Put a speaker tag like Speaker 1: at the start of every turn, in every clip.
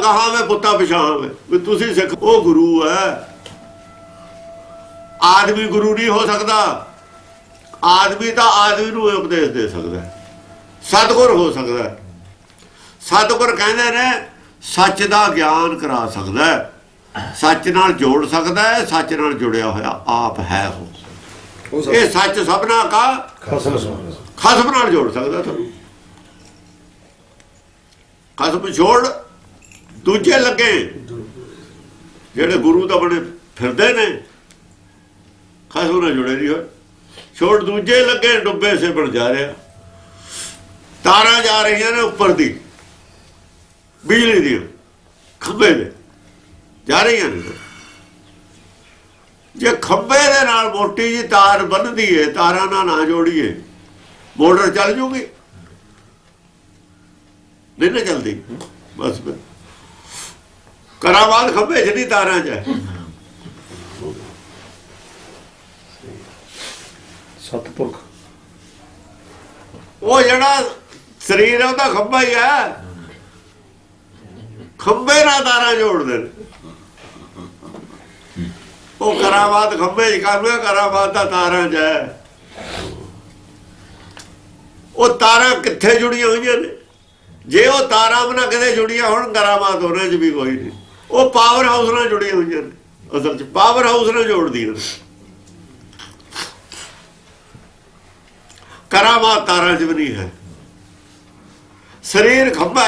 Speaker 1: ਗਾਹਾਂ ਵੇ ਪੁੱਤਾਂ ਪਿਛਾਂ ਵੇ ਵੀ ਤੁਸੀਂ ਸਿੱਖ। ਉਹ ਗੁਰੂ ਹੈ। ਆਦਮੀ ਗੁਰੂ ਨਹੀਂ ਹੋ ਸਕਦਾ। ਆਦਮੀ ਤਾਂ ਆਦਮੀ ਨੂੰ ਉਪਦੇਸ਼ ਦੇ ਸਕਦਾ। ਸਤਿਗੁਰ ਹੋ ਸਕਦਾ। ਸਤਿਗੁਰ ਕਹਿੰਦੇ ਨੇ ਸੱਚ ਦਾ ਗਿਆਨ ਕਰਾ ਸਕਦਾ, ਸੱਚ ਨਾਲ ਜੋੜ ਸਕਦਾ ਹੈ, ਸੱਚ ਨਾਲ ਜੁੜਿਆ ਹੋਇਆ ਆਪ ਹੈ ਉਹ। ਇਹ ਸੱਚ ਸਭਨਾ ਕਾ ਖਸਮ ਨਾਲ ਜੋੜ ਸਕਦਾ ਤੁਹਾਨੂੰ। ਖਸਮ ਛੋੜ ਦੂਜੇ ਲੱਗੇ ਜਿਹੜੇ ਗੁਰੂ ਦਾ ਬਣੇ ਫਿਰਦੇ ਨੇ, ਖਸਮ ਨਾਲ ਜੁੜੇ ਨਹੀਂ ਹੋਏ। ਛੋੜ ਦੂਜੇ ਲੱਗੇ ਡੁੱਬੇ ਸੇ ਬਣ ਜਾ ਰਿਹਾ। ਤਾਰਾਂ ਜਾ ਰਹੀਆਂ ਨੇ ਉੱਪਰ ਦੀ, ਬਿਜਲੀ ਦੀ ਖੰਭੇ ਦੇ ਜਾ ਰਹੀਆਂ ਨੇ। ਜੇ ਖੰਭੇ ਦੇ ਨਾਲ ਮੋਟੀ ਜੀ ਤਾਰ ਬੰਨ੍ਹਦੀ ਏ, ਤਾਰਾਂ ਨਾਲ ਨਾ ਜੋੜੀਏ, ਮੋਟਰ ਚੱਲ ਜੂਗੀ ਨਹੀਂ ਨਾ ਚੱਲਦੀ। ਬਸ ਕਰਾਮਾਤ ਖੰਭੇ 'ਚ ਨਹੀਂ, ਤਾਰਾਂ 'ਚ ਹੈ।
Speaker 2: ਸਤਪੁਰਖ
Speaker 1: ਉਹ ਜਿਹੜਾ ਸਰੀਰ ਹੈ ਉਹਦਾ ਖੰਭਾ ਹੀ ਹੈ। ਖੰਭੇ ਨਾਲ ਤਾਰਾਂ ਜੋੜਦੇ ਨੇ। ਉਹ ਕਰਾਮਾਤ ਖੰਭੇ 'ਚ ਕਰ ਲਿਆ, ਕਰਾਮਾਤ ਦਾ ਤਾਰਾਂ 'ਚ ਹੈ। ਉਹ ਤਾਰਾਂ ਕਿੱਥੇ ਜੁੜੀਆਂ ਹੋਈਆਂ ਨੇ? ਜੇ ਉਹ ਤਾਰਾਂ ਬਣਾ ਕਿਤੇ ਜੁੜੀਆਂ ਹੋਣ, ਕਰਾਮਾਤ ਉਹਨਾਂ 'ਚ ਵੀ ਕੋਈ ਨਹੀਂ। ਉਹ ਪਾਵਰ ਹਾਊਸ ਨਾਲ ਜੁੜੀਆਂ ਹੋਈਆਂ ਨੇ। ਅਸਲ 'ਚ ਪਾਵਰ ਹਾਊਸ ਨਾਲ ਜੋੜਦੀ ਨੇ। ਕਰਾਮਾਤ ਤਾਰਾਂ 'ਚ ਵੀ ਨਹੀਂ ਹੈ। ਸਰੀਰ ਖੰਭਾ,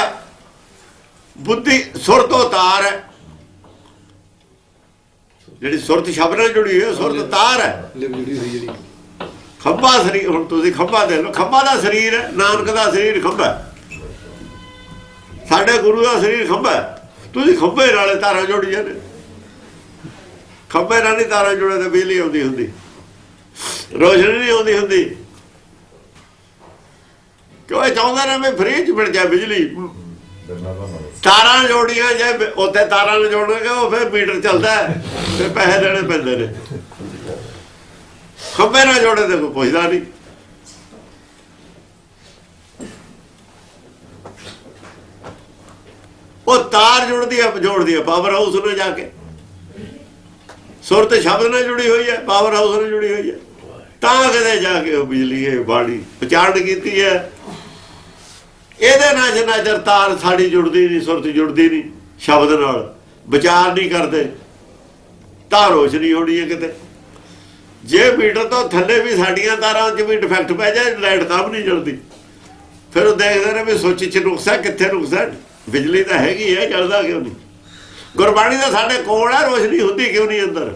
Speaker 1: ਬੁੱਧੀ ਸੁਰਤ ਤੋਂ ਤਾਰ ਹੈ। ਜਿਹੜੀ ਸੁਰਤ ਸ਼ਬਦ ਨਾਲ ਜੁੜੀ ਹੋਈ, ਸੁਰਤ ਤਾਰ ਹੈ। ਖੰਭਾ ਸਰੀਰ, ਹੁਣ ਤੁਸੀਂ ਖੰਭਾ ਦੇ ਲਓ, ਖੰਭਾ ਦਾ ਸਰੀਰ ਹੈ। ਨਾਨਕ ਦਾ ਸਰੀਰ ਖੰਭਾ, ਸਾਡੇ ਗੁਰੂ ਦਾ ਸਰੀਰ ਖੰਭਾ। ਤੁਸੀਂ ਖੰਭੇ ਨਾਲੇ ਤਾਰਾਂ ਜੋੜੀਆਂ ਨੇ। ਖੰਭੇ ਨਾਲ ਨਹੀਂ ਤਾਰਾਂ ਜੁੜੇ ਤੇ ਬਿਜਲੀ ਆਉਂਦੀ ਹੁੰਦੀ, ਰੋਸ਼ਨੀ ਨਹੀਂ ਆਉਂਦੀ ਹੁੰਦੀ। ਕਿਉਂ? ਇਹ ਚਾਹੁੰਦਾ ਨਾ ਵੀ ਫ੍ਰੀ 'ਚ ਮਿਲ ਜਾਏ ਬਿਜਲੀ। ਤਾਰਾਂ ਜੋੜੀਆਂ, ਜੇ ਉੱਥੇ ਤਾਰਾਂ ਨੂੰ ਜੋੜਨਗੇ ਉਹ ਫਿਰ ਮੀਟਰ ਚੱਲਦਾ, ਫਿਰ ਪੈਸੇ ਦੇਣੇ ਪੈਂਦੇ ਨੇ। ਖੰਭੇ ਨਾਲ ਜੋੜੇ ਤੇ ਕੋਈ ਪੁੱਛਦਾ ਨਹੀਂ। ਉਹ ਤਾਰ ਜੁੜਦੀ ਹੈ, ਜੋੜਦੀ ਹੈ ਪਾਵਰ ਹਾਊਸ ਨਾਲ ਜਾ ਕੇ। ਸੁਰਤ ਸ਼ਬਦ ਨਾਲ ਜੁੜੀ ਹੋਈ ਹੈ, ਪਾਵਰ ਹਾਊਸ ਨਾਲ ਜੁੜੀ ਹੋਈ ਹੈ। ਤਾਂ ਕਿਤੇ ਜਾ ਕੇ ਉਹ ਬਿਜਲੀ ਇਹ ਬਾਣੀ ਉਚਾਰਨ ਕੀਤੀ ਹੈ। ਇਹਦੇ ਨਾਲ ਜਿੰਨਾ ਚਿਰ ਤਾਰ ਸਾਡੀ ਜੁੜਦੀ ਨਹੀਂ, ਸੁਰਤ ਜੁੜਦੀ ਨਹੀਂ ਸ਼ਬਦ ਨਾਲ, ਵਿਚਾਰ ਨਹੀਂ ਕਰਦੇ, ਤਾਂ ਰੋਸ਼ਨੀ ਹੋਣੀ ਹੈ ਕਿਤੇ। ਜੇ ਮੀਟਰ ਤੋਂ ਥੱਲੇ ਵੀ ਸਾਡੀਆਂ ਤਾਰਾਂ 'ਚ ਵੀ ਡਿਫੈਕਟ ਪੈ ਜਾਏ, ਲਾਈਟ ਤਾਂ ਵੀ ਨਹੀਂ ਜਲਦੀ। ਫਿਰ ਉਹ ਦੇਖਦੇ ਨੇ ਵੀ ਸੁੱਚ 'ਚ ਨੁਕਸਾ, ਕਿੱਥੇ ਨੁਕਸਾ। ਬਿਜਲੀ ਤਾਂ ਹੈਗੀ ਹੈ, ਚੱਲਦਾ ਕਿਉਂ ਨਹੀਂ? ਗੁਰਬਾਣੀ ਦਾ ਸਾਡੇ ਕੋਲ ਹੈ, ਰੋਸ਼ਨੀ ਹੁੰਦੀ ਕਿਉਂ ਨਹੀਂ ਅੰਦਰ?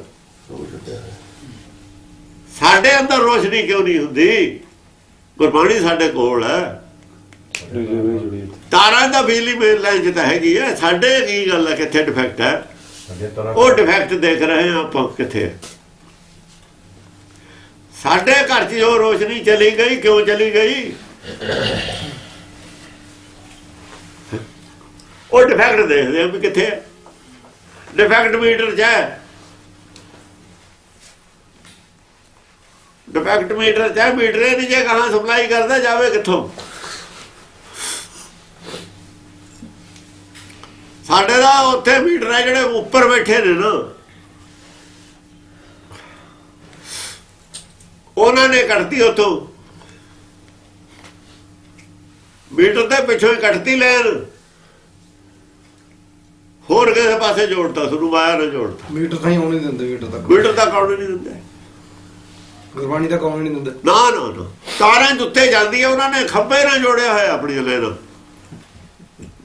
Speaker 1: ਸਾਡੇ ਅੰਦਰ ਰੋਸ਼ਨੀ ਕਿਉਂ ਨਹੀਂ ਹੁੰਦੀ? ਗੁਰਬਾਣੀ ਸਾਡੇ ਕੋਲ ਹੈ। ਤਾਰਾਂ ਦਾ ਬਿਜਲੀ ਮੇਨ ਲਾਈਨ 'ਚ ਤਾਂ ਹੈਗੀ ਹੈ। ਸਾਡੇ ਕੀ ਗੱਲ ਹੈ, ਕਿੱਥੇ ਡਿਫੈਕਟ ਹੈ? ਉਹ ਡਿਫੈਕਟ ਦੇਖ ਰਹੇ ਹਾਂ ਆਪਾਂ ਕਿੱਥੇ। ਸਾਡੇ ਘਰ 'ਚ ਜੋ ਰੋਸ਼ਨੀ ਚਲੀ ਗਈ, ਕਿਉਂ ਚਲੀ ਗਈ? ਉਹ ਡਿਫੈਕਟ ਦੇਖਦੇ ਆ ਵੀ ਕਿੱਥੇ ਹੈ। ਡਿਫੈਕਟ ਮੀਟਰ 'ਚ ਹੈ। ਡਿਫੈਕਟ ਮੀਟਰ 'ਚ ਹੈ। ਮੀਟਰ ਇਹ ਨਹੀਂ ਜੇ ਕਹਾਂ ਸਪਲਾਈ ਕਰਦਾ ਜਾਵੇ ਕਿੱਥੋਂ? ਸਾਡੇ ਦਾ ਉੱਥੇ ਮੀਟਰ ਹੈ ਜਿਹੜੇ ਉੱਪਰ ਬੈਠੇ ਨੇ ਨਾ, ਉਹਨਾਂ ਨੇ ਕੱਢਤੀ ਉੱਥੋਂ ਮੀਟਰ ਦੇ ਪਿੱਛੋਂ ਹੀ ਕੱਢਤੀ ਲੈਣ, ਹੋਰ ਕਿਸੇ ਪਾਸੇ ਜੋੜਤਾ, ਤੁਹਾਨੂੰ ਵਾਇਆ ਨਾ ਜੋੜਤਾ।
Speaker 3: ਮੀਟਰ ਤਾਂ ਹੀ ਆਉਣ ਨਹੀਂ ਦਿੰਦੇ।
Speaker 1: ਮੀਟਰ ਦਾ ਕੌਣ ਨਹੀਂ ਦਿੰਦੇ?
Speaker 3: ਗੁਰਬਾਣੀ ਦਾ ਕੌਣ ਨਹੀਂ ਦਿੰਦੇ।
Speaker 1: ਨਾ ਨਾ ਨਾ, ਤਾਰਾਂ ਉੱਤੇ ਜਾਂਦੀ ਹੈ, ਉਹਨਾਂ ਨੇ ਖੰਭੇ ਨਾਲ ਜੋੜਿਆ ਹੋਇਆ ਆਪਣੀ ਲੈਣ।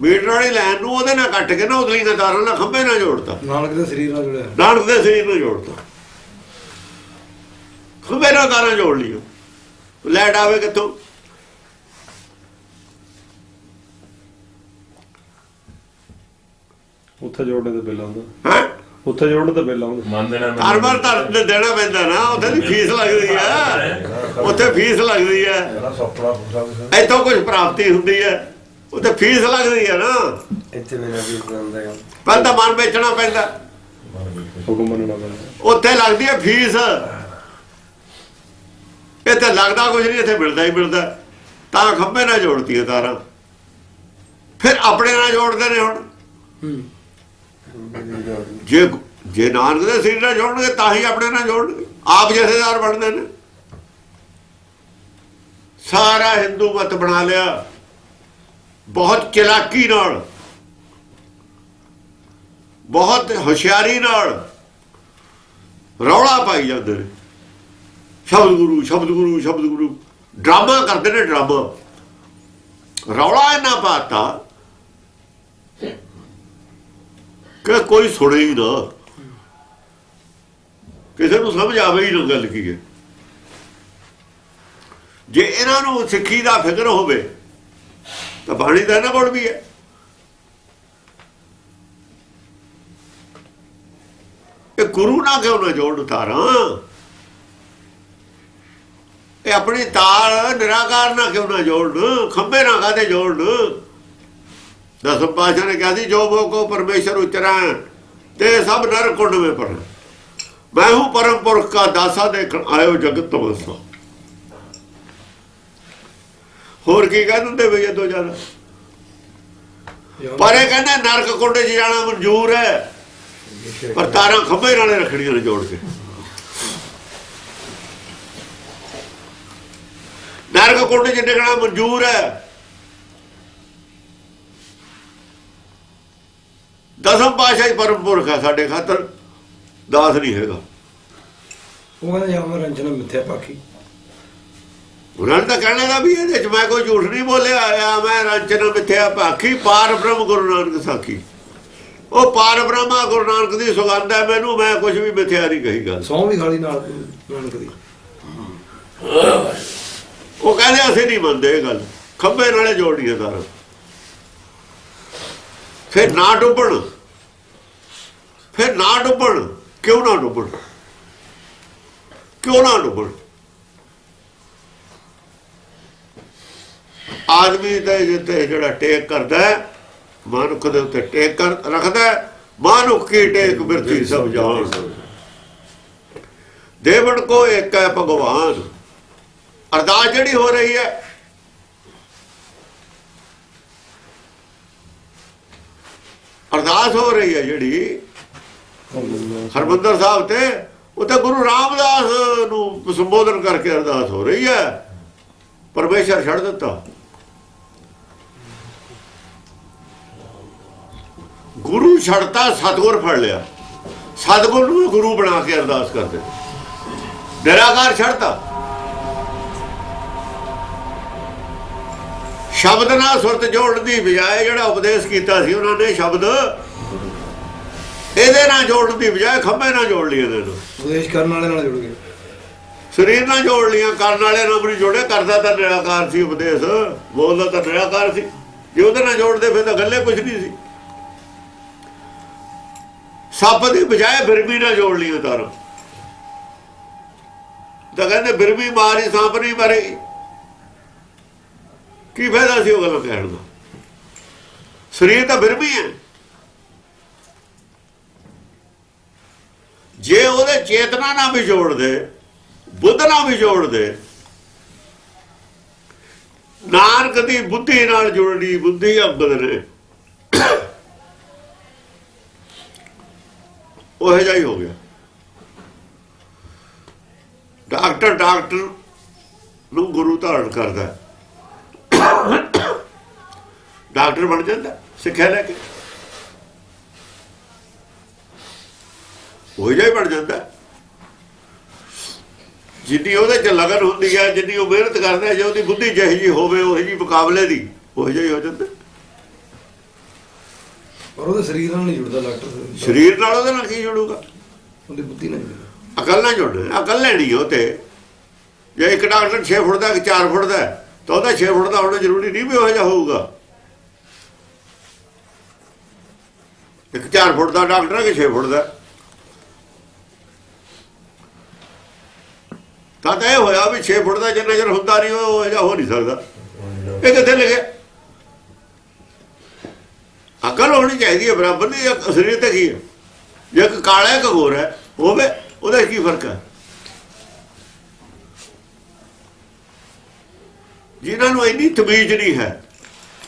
Speaker 1: ਮੀਟਰ ਵਾਲੀ ਲਾਈਨ ਨੂੰ ਉਹਦੇ ਨਾਲ ਕੱਟ ਕੇ ਨਾ ਉਦਲੀ ਦੇ ਤਾਰਾਂ ਨਾਲ ਖੰਭੇ ਨਾਲ ਜੋੜਤਾ।
Speaker 3: ਨਾਨਕ ਦੇ ਸਰੀਰ ਨਾਲ ਜੁੜਿਆ,
Speaker 1: ਨਾਨਕ ਦੇ ਸਰੀਰ ਨਾਲ ਜੋੜਤਾ। ਖੰਭੇ ਨਾਲ ਤਾਰਾਂ ਜੋੜ ਲਈਓ, ਲਾਈਟ ਆਵੇ ਕਿੱਥੋਂ?
Speaker 2: ਉੱਥੇ ਜੋੜਨੇ ਤੇ ਬਿੱਲ ਆਉਂਦਾ।
Speaker 1: ਹੈ
Speaker 2: ਉੱਥੇ ਜੋੜਨ ਤੇ ਬਿੱਲ ਆਉਂਦਾ।
Speaker 1: ਹਰ ਵਾਰ ਧਰ ਦੇਣਾ ਪੈਂਦਾ ਨਾ, ਉੱਥੇ ਦੀ ਫੀਸ ਲੱਗਦੀ ਹੈ। ਉੱਥੇ ਫੀਸ ਲੱਗਦੀ ਹੈ। ਇੱਥੋਂ ਕੁਝ ਪ੍ਰਾਪਤੀ ਹੁੰਦੀ ਹੈ, ਉੱਥੇ ਫੀਸ ਲੱਗਦੀ ਹੈ ਨਾ।
Speaker 3: ਇੱਥੇ ਮੇਰਾ ਵੀ ਜਾਂਦਾ
Speaker 1: ਪਹਿਲਾਂ ਤਾਂ ਮਨ ਵੇਚਣਾ ਪੈਂਦਾ,
Speaker 2: ਹੁਕਮ ਮੰਨਣਾ ਪੈਂਦਾ।
Speaker 1: ਉੱਥੇ ਲੱਗਦੀ ਹੈ ਫੀਸ। ਇੱਥੇ ਲੱਗਦਾ ਕੁਝ ਨਹੀਂ, ਇੱਥੇ ਮਿਲਦਾ ਹੀ ਮਿਲਦਾ। ਤਾਂ ਖੰਭੇ ਨਾਲ ਜੋੜਤੀ ਤਾਰਾਂ, ਫਿਰ ਆਪਣੇ ਨਾਲ ਜੋੜਦੇ ਨੇ। ਹੁਣ ਜੇ ਨਾਨਕ ਦੇ ਸਰੀਰ ਨਾਲ ਜੋੜਨਗੇ ਤਾਂ ਹੀ ਆਪਣੇ ਨਾਲ ਜੋੜਨਗੇ, ਆਪ ਜਥੇਦਾਰ ਬਣਦੇ ਨੇ। ਸਾਰਾ ਹਿੰਦੂ ਮਤ ਬਣਾ ਲਿਆ ਬਹੁਤ ਚਲਾਕੀ ਨਾਲ, ਬਹੁਤ ਹੁਸ਼ਿਆਰੀ ਨਾਲ ਰੌਲਾ ਪਾਈ ਜਾਂਦੇ ਨੇ, ਸ਼ਬਦ ਗੁਰੂ ਸ਼ਬਦ ਗੁਰੂ ਸ਼ਬਦ ਗੁਰੂ, ਡਰਾਮਾ ਕਰਦੇ ਨੇ, ਡਰਾਮਾ। ਰੌਲਾ ਇਹਨਾਂ ਪਾਤਾ ਕਿ ਕੋਈ ਸੁਣੇ ਹੀ ਨਾ, ਕਿਸੇ ਨੂੰ ਸਮਝ ਆਵੇ ਹੀ ਨਾ ਗੱਲ ਕੀ ਹੈ। ਜੇ ਇਹਨਾਂ ਨੂੰ ਸਿੱਖੀ ਦਾ ਫਿਕਰ ਹੋਵੇ ਤਾਂ ਬਾਣੀ ਦਾ ਇਹਨਾਂ ਕੋਲ ਵੀ ਹੈ। ਇਹ ਗੁਰੂ ਨਾਲ ਕਿਉਂ ਨਾ ਜੋੜ ਤਾਰਾਂ, ਇਹ ਆਪਣੀ ਤਾਲ ਨਿਰਾਕਾਰ ਨਾਲ ਕਿਉਂ ਨਾ ਜੋੜਨ, ਖੰਭੇ ਨਾਲ ਕਾਹਦੇ ਜੋੜਨ। ਦਸਮ ਪਾਤਸ਼ਾਹ ਨੇ ਕਿਹਾ ਸੀ ਜੋ ਮੋ ਕੋ ਪਰਮੇਸ਼ਰ ਉਚਰਾ ਤੇ ਸਭ ਨਰ ਕੁੰਡ ਵਿੱਚ ਪੜ, ਮੈਂ ਹੂੰ ਪਰਮ ਪੁਰਖ ਕਾ ਦਾਸਾ ਦੇਖਣ ਆਇਓ ਜਗਤ ਤਮਸਾ। ਹੋਰ ਕੀ ਕਹਿ ਦਿੰਦੇ ਬਈ ਇਹ ਤੋਂ ਜ਼ਿਆਦਾ। ਪਰ ਇਹ ਕਹਿੰਦੇ ਨਰਕ ਕੁੰਡ 'ਚ ਜਾਣਾ ਮਨਜ਼ੂਰ ਹੈ, ਪਰ ਤਾਰਾਂ ਖੰਭੇ ਨਾਲੇ ਰੱਖਣੀਆਂ ਨੇ ਜੋੜ ਕੇ। ਨਰਕ ਕੁੰਡ 'ਚ ਡਿੱਗਣਾ ਮਨਜ਼ੂਰ ਹੈ। ਦਸਮ ਪਾਤਸ਼ਾਹ ਹੀ ਪਰਮ ਪੁਰਖ ਹੈ, ਸਾਡੇ ਖਾਤਰ ਦਾਸ ਨਹੀਂ ਹੈਗਾ।
Speaker 3: ਉਹ ਕਹਿੰਦਾ ਜਾਂ ਮੈਂ ਰੰਜਨਾ ਮਿੱਥਿਆ ਪਾਖੀ,
Speaker 1: ਉਹਨਾਂ ਨੇ ਤਾਂ ਕਹਿਣੇ ਦਾ ਵੀ ਇਹਦੇ 'ਚ ਮੈਂ ਕੋਈ ਝੂਠ ਨਹੀਂ ਬੋਲਿਆ, ਆ ਮੈਂ ਰੰਜਨਾ ਮਿੱਥਿਆ ਪਾਖੀ, ਪਾਰ ਬ੍ਰਹਮ ਗੁਰੂ ਨਾਨਕ ਸਾਖੀ। ਉਹ ਪਾਰ ਬ੍ਰਹਮਾ ਗੁਰੂ ਨਾਨਕ ਦੀ ਸੁਗੰਧ ਹੈ ਮੈਨੂੰ, ਮੈਂ ਕੁਝ ਵੀ ਮਿੱਥਿਆ ਨਹੀਂ ਕਹੀ ਗੱਲ।
Speaker 3: ਸੌਂ ਵੀ ਖਾਲੀ ਨਾਲ ਨਾਨਕ ਦੀ।
Speaker 1: ਉਹ ਕਹਿੰਦੇ ਅਸੀਂ ਨਹੀਂ ਮੰਨਦੇ ਇਹ ਗੱਲ, ਖੰਭੇ ਨਾਲੇ ਜੋੜੀਏ ਤਾਰਾਂ। ਫਿਰ ਨਾ ਡੁੱਬਣ, ਫਿਰ ਨਾ ਡੁੱਬਣ, ਕਿਉਂ ਨਾ ਡੁੱਬਣ, ਕਿਉਂ ਨਾ ਡੁੱਬਣ। ਆਦਮੀ ਦਾ ਜਿੱਤੇ ਜਿਹੜਾ ਟੇਕ ਕਰਦਾ ਮਨੁੱਖ ਦੇ ਉੱਤੇ ਟੇਕ ਰੱਖਦਾ, ਮਨੁੱਖ ਕੀ ਟੇਕ ਬਿਰਤੀ ਸਭ ਜਾਣ। ਦੇਵਨ ਕੋ ਇੱਕ ਹੈ ਭਗਵਾਨ। ਅਰਦਾਸ ਜਿਹੜੀ ਹੋ ਰਹੀ ਹੈ, ਅਰਦਾਸ ਹੋ ਰਹੀ ਹੈ ਜਿਹੜੀ ਹਰਿਮੰਦਰ ਸਾਹਿਬ ਤੇ, ਉੱਥੇ ਗੁਰੂ ਰਾਮਦਾਸ ਨੂੰ ਸੰਬੋਧਨ ਕਰਕੇ ਅਰਦਾਸ ਹੋ ਰਹੀ ਹੈ। ਪਰਮੇਸ਼ਰ ਛੱਡ ਦਿੱਤਾ, ਗੁਰੂ ਛੱਡਤਾ, ਸਤਿਗੁਰ ਫੜ ਲਿਆ। ਸਤਿਗੁਰ ਨੂੰ ਗੁਰੂ ਬਣਾ ਕੇ ਅਰਦਾਸ ਕਰਦੇ, ਨਿਰਾਕਾਰ ਛੱਡਤਾ। ਸ਼ਬਦ ਨਾਲ ਸੁਰਤ ਜੋੜਨ ਦੀ ਬਜਾਏ ਜਿਹੜਾ ਉਪਦੇਸ਼ ਕੀਤਾ ਸੀ ਉਹਨਾਂ ਨੇ, ਸ਼ਬਦ ਇਹਦੇ ਨਾਲ ਜੋੜਨ ਦੀ ਬਜਾਏ ਖੰਭੇ ਨਾਲ ਜੋੜ ਲਈ। ਇਹਦੇ ਨਾਲ
Speaker 3: ਉਪਦੇਸ਼ ਕਰਨ ਵਾਲੇ ਨਾਲ ਜੁੜ ਗਏ,
Speaker 1: ਸਰੀਰ ਨਾਲ ਜੋੜ ਲੀਆਂ, ਕਰਨ ਵਾਲੇ ਨਾਲ ਨਹੀਂ ਜੋੜਿਆ। ਕਰਦਾ ਤਾਂ ਨਿਰਾਕਾਰ ਸੀ ਉਪਦੇਸ਼, ਬੋਲਦਾ ਤਾਂ ਨਿਰਾਕਾਰ ਸੀ। ਜੇ ਉਹਦੇ ਨਾਲ ਜੋੜਦੇ ਫਿਰ ਤਾਂ ਗੱਲੇ ਕੁਝ ਨਹੀਂ ਸੀ। ਸੱਪ ਦੀ ਬਜਾਏ ਬਿਰਬੀ ਨਾਲ ਜੋੜ ਲਈਆਂ ਤਾਰਾਂ, ਤਾਂ ਕਹਿੰਦੇ ਬਿਰਬੀ ਮਾਰੀ ਸੱਪ ਨਹੀਂ ਮਾਰੇਗੀ। ਕੀ ਫਾਇਦਾ ਸੀ ਉਹ ਗੱਲ ਕਹਿਣ ਦਾ। ਸਰੀਰ ਤਾਂ ਬਿਰਬੀ ਹੈ। ਜੇ ਉਹਦੇ ਚੇਤਨਾ ਨਾਲ ਵੀ ਜੋੜਦੇ, ਬੁੱਧ ਨਾਲ ਵੀ ਜੋੜਦੇ, ਨਾਨਕ ਦੀ ਬੁੱਧੀ ਨਾਲ ਜੁੜਨੀ, ਬੁੱਧੀ ਅੰਗਦ ਨੇ, ਉਹ ਜਿਹਾ ਹੀ ਹੋ ਗਿਆ। ਡਾਕਟਰ ਨੂੰ ਗੁਰੂ ਧਾਰਨ ਕਰਦਾ, ਡਾਕਟਰ ਬਣ ਜਾਂਦਾ ਸਿੱਖਿਆ ਲੈ ਕੇ, ਉਹ ਜਿਹਾ ਹੀ ਬਣ ਜਾਂਦਾ। ਜਿੰਨੀ ਉਹਦੇ 'ਚ ਲਗਨ ਹੁੰਦੀ ਹੈ, ਜਿੰਨੀ ਉਹ ਮਿਹਨਤ ਕਰਦਾ, ਜੇ ਉਹਦੀ ਬੁੱਧੀ ਜਿਹੀ ਜਿਹੀ ਹੋਵੇ ਉਹ ਜਿਹੀ ਮੁਕਾਬਲੇ ਦੀ, ਉਹ ਜਿਹਾ ਹੀ ਹੋ ਜਾਂਦਾ।
Speaker 3: ਪਰ ਉਹਦੇ ਸਰੀਰ ਨਾਲ ਨਹੀਂ ਜੁੜਦਾ ਡਾਕਟਰ।
Speaker 1: ਸਰੀਰ ਨਾਲ ਉਹਦੇ ਨਾਲ ਕੀ ਜੁੜੂਗਾ?
Speaker 3: ਉਹਦੀ ਬੁੱਧੀ ਨਾਲ ਜੁੜਦਾ।
Speaker 1: ਅਕਲ ਨਾਲ ਜੁੜਨਾ, ਅਕਲ ਲੈਣੀ ਉਹ ਤੇ। ਜੇ ਇੱਕ ਡਾਕਟਰ 6 ਫੁੱਟ ਦਾ, 4 ਫੁੱਟ ਦਾ, ਤਾਂ ਉਹਦਾ 6 ਫੁੱਟ ਦਾ ਹੋਣਾ ਜ਼ਰੂਰੀ ਨਹੀਂ ਵੀ ਉਹ ਜਿਹਾ ਹੋਊਗਾ। ਇੱਕ 4 ਫੁੱਟ ਦਾ ਡਾਕਟਰ ਹੈ ਕਿ 6 ਫੁੱਟ ਦਾ। ਤਾਂ ਇਹ ਹੋਇਆ ਵੀ 6 ਫੁੱਟ ਦਾ ਜਿੰਨਾ ਚਿਰ ਹੁੰਦਾ ਨਹੀਂ ਉਹ ਜਿਹਾ ਹੋ ਨਹੀਂ ਸਕਦਾ। ਇਹ ਕਿੱਥੇ ਲਿਖਿਆ? ਅਕਲ ਹੋਣੀ ਚਾਹੀਦੀ ਹੈ ਬਰਾਬਰ ਦੀ। ਅਸਲੀਅਤ ਤਾਂ ਕੀ ਹੈ? ਜੇ ਇੱਕ ਕਾਲਾ ਇੱਕ ਗੋਰਾ ਹੈ ਹੋਵੇ, ਉਹਦਾ ਕੀ ਫਰਕ ਹੈ? ਜਿਨ੍ਹਾਂ ਨੂੰ ਇੰਨੀ ਤਮੀਜ਼ ਨਹੀਂ ਹੈ,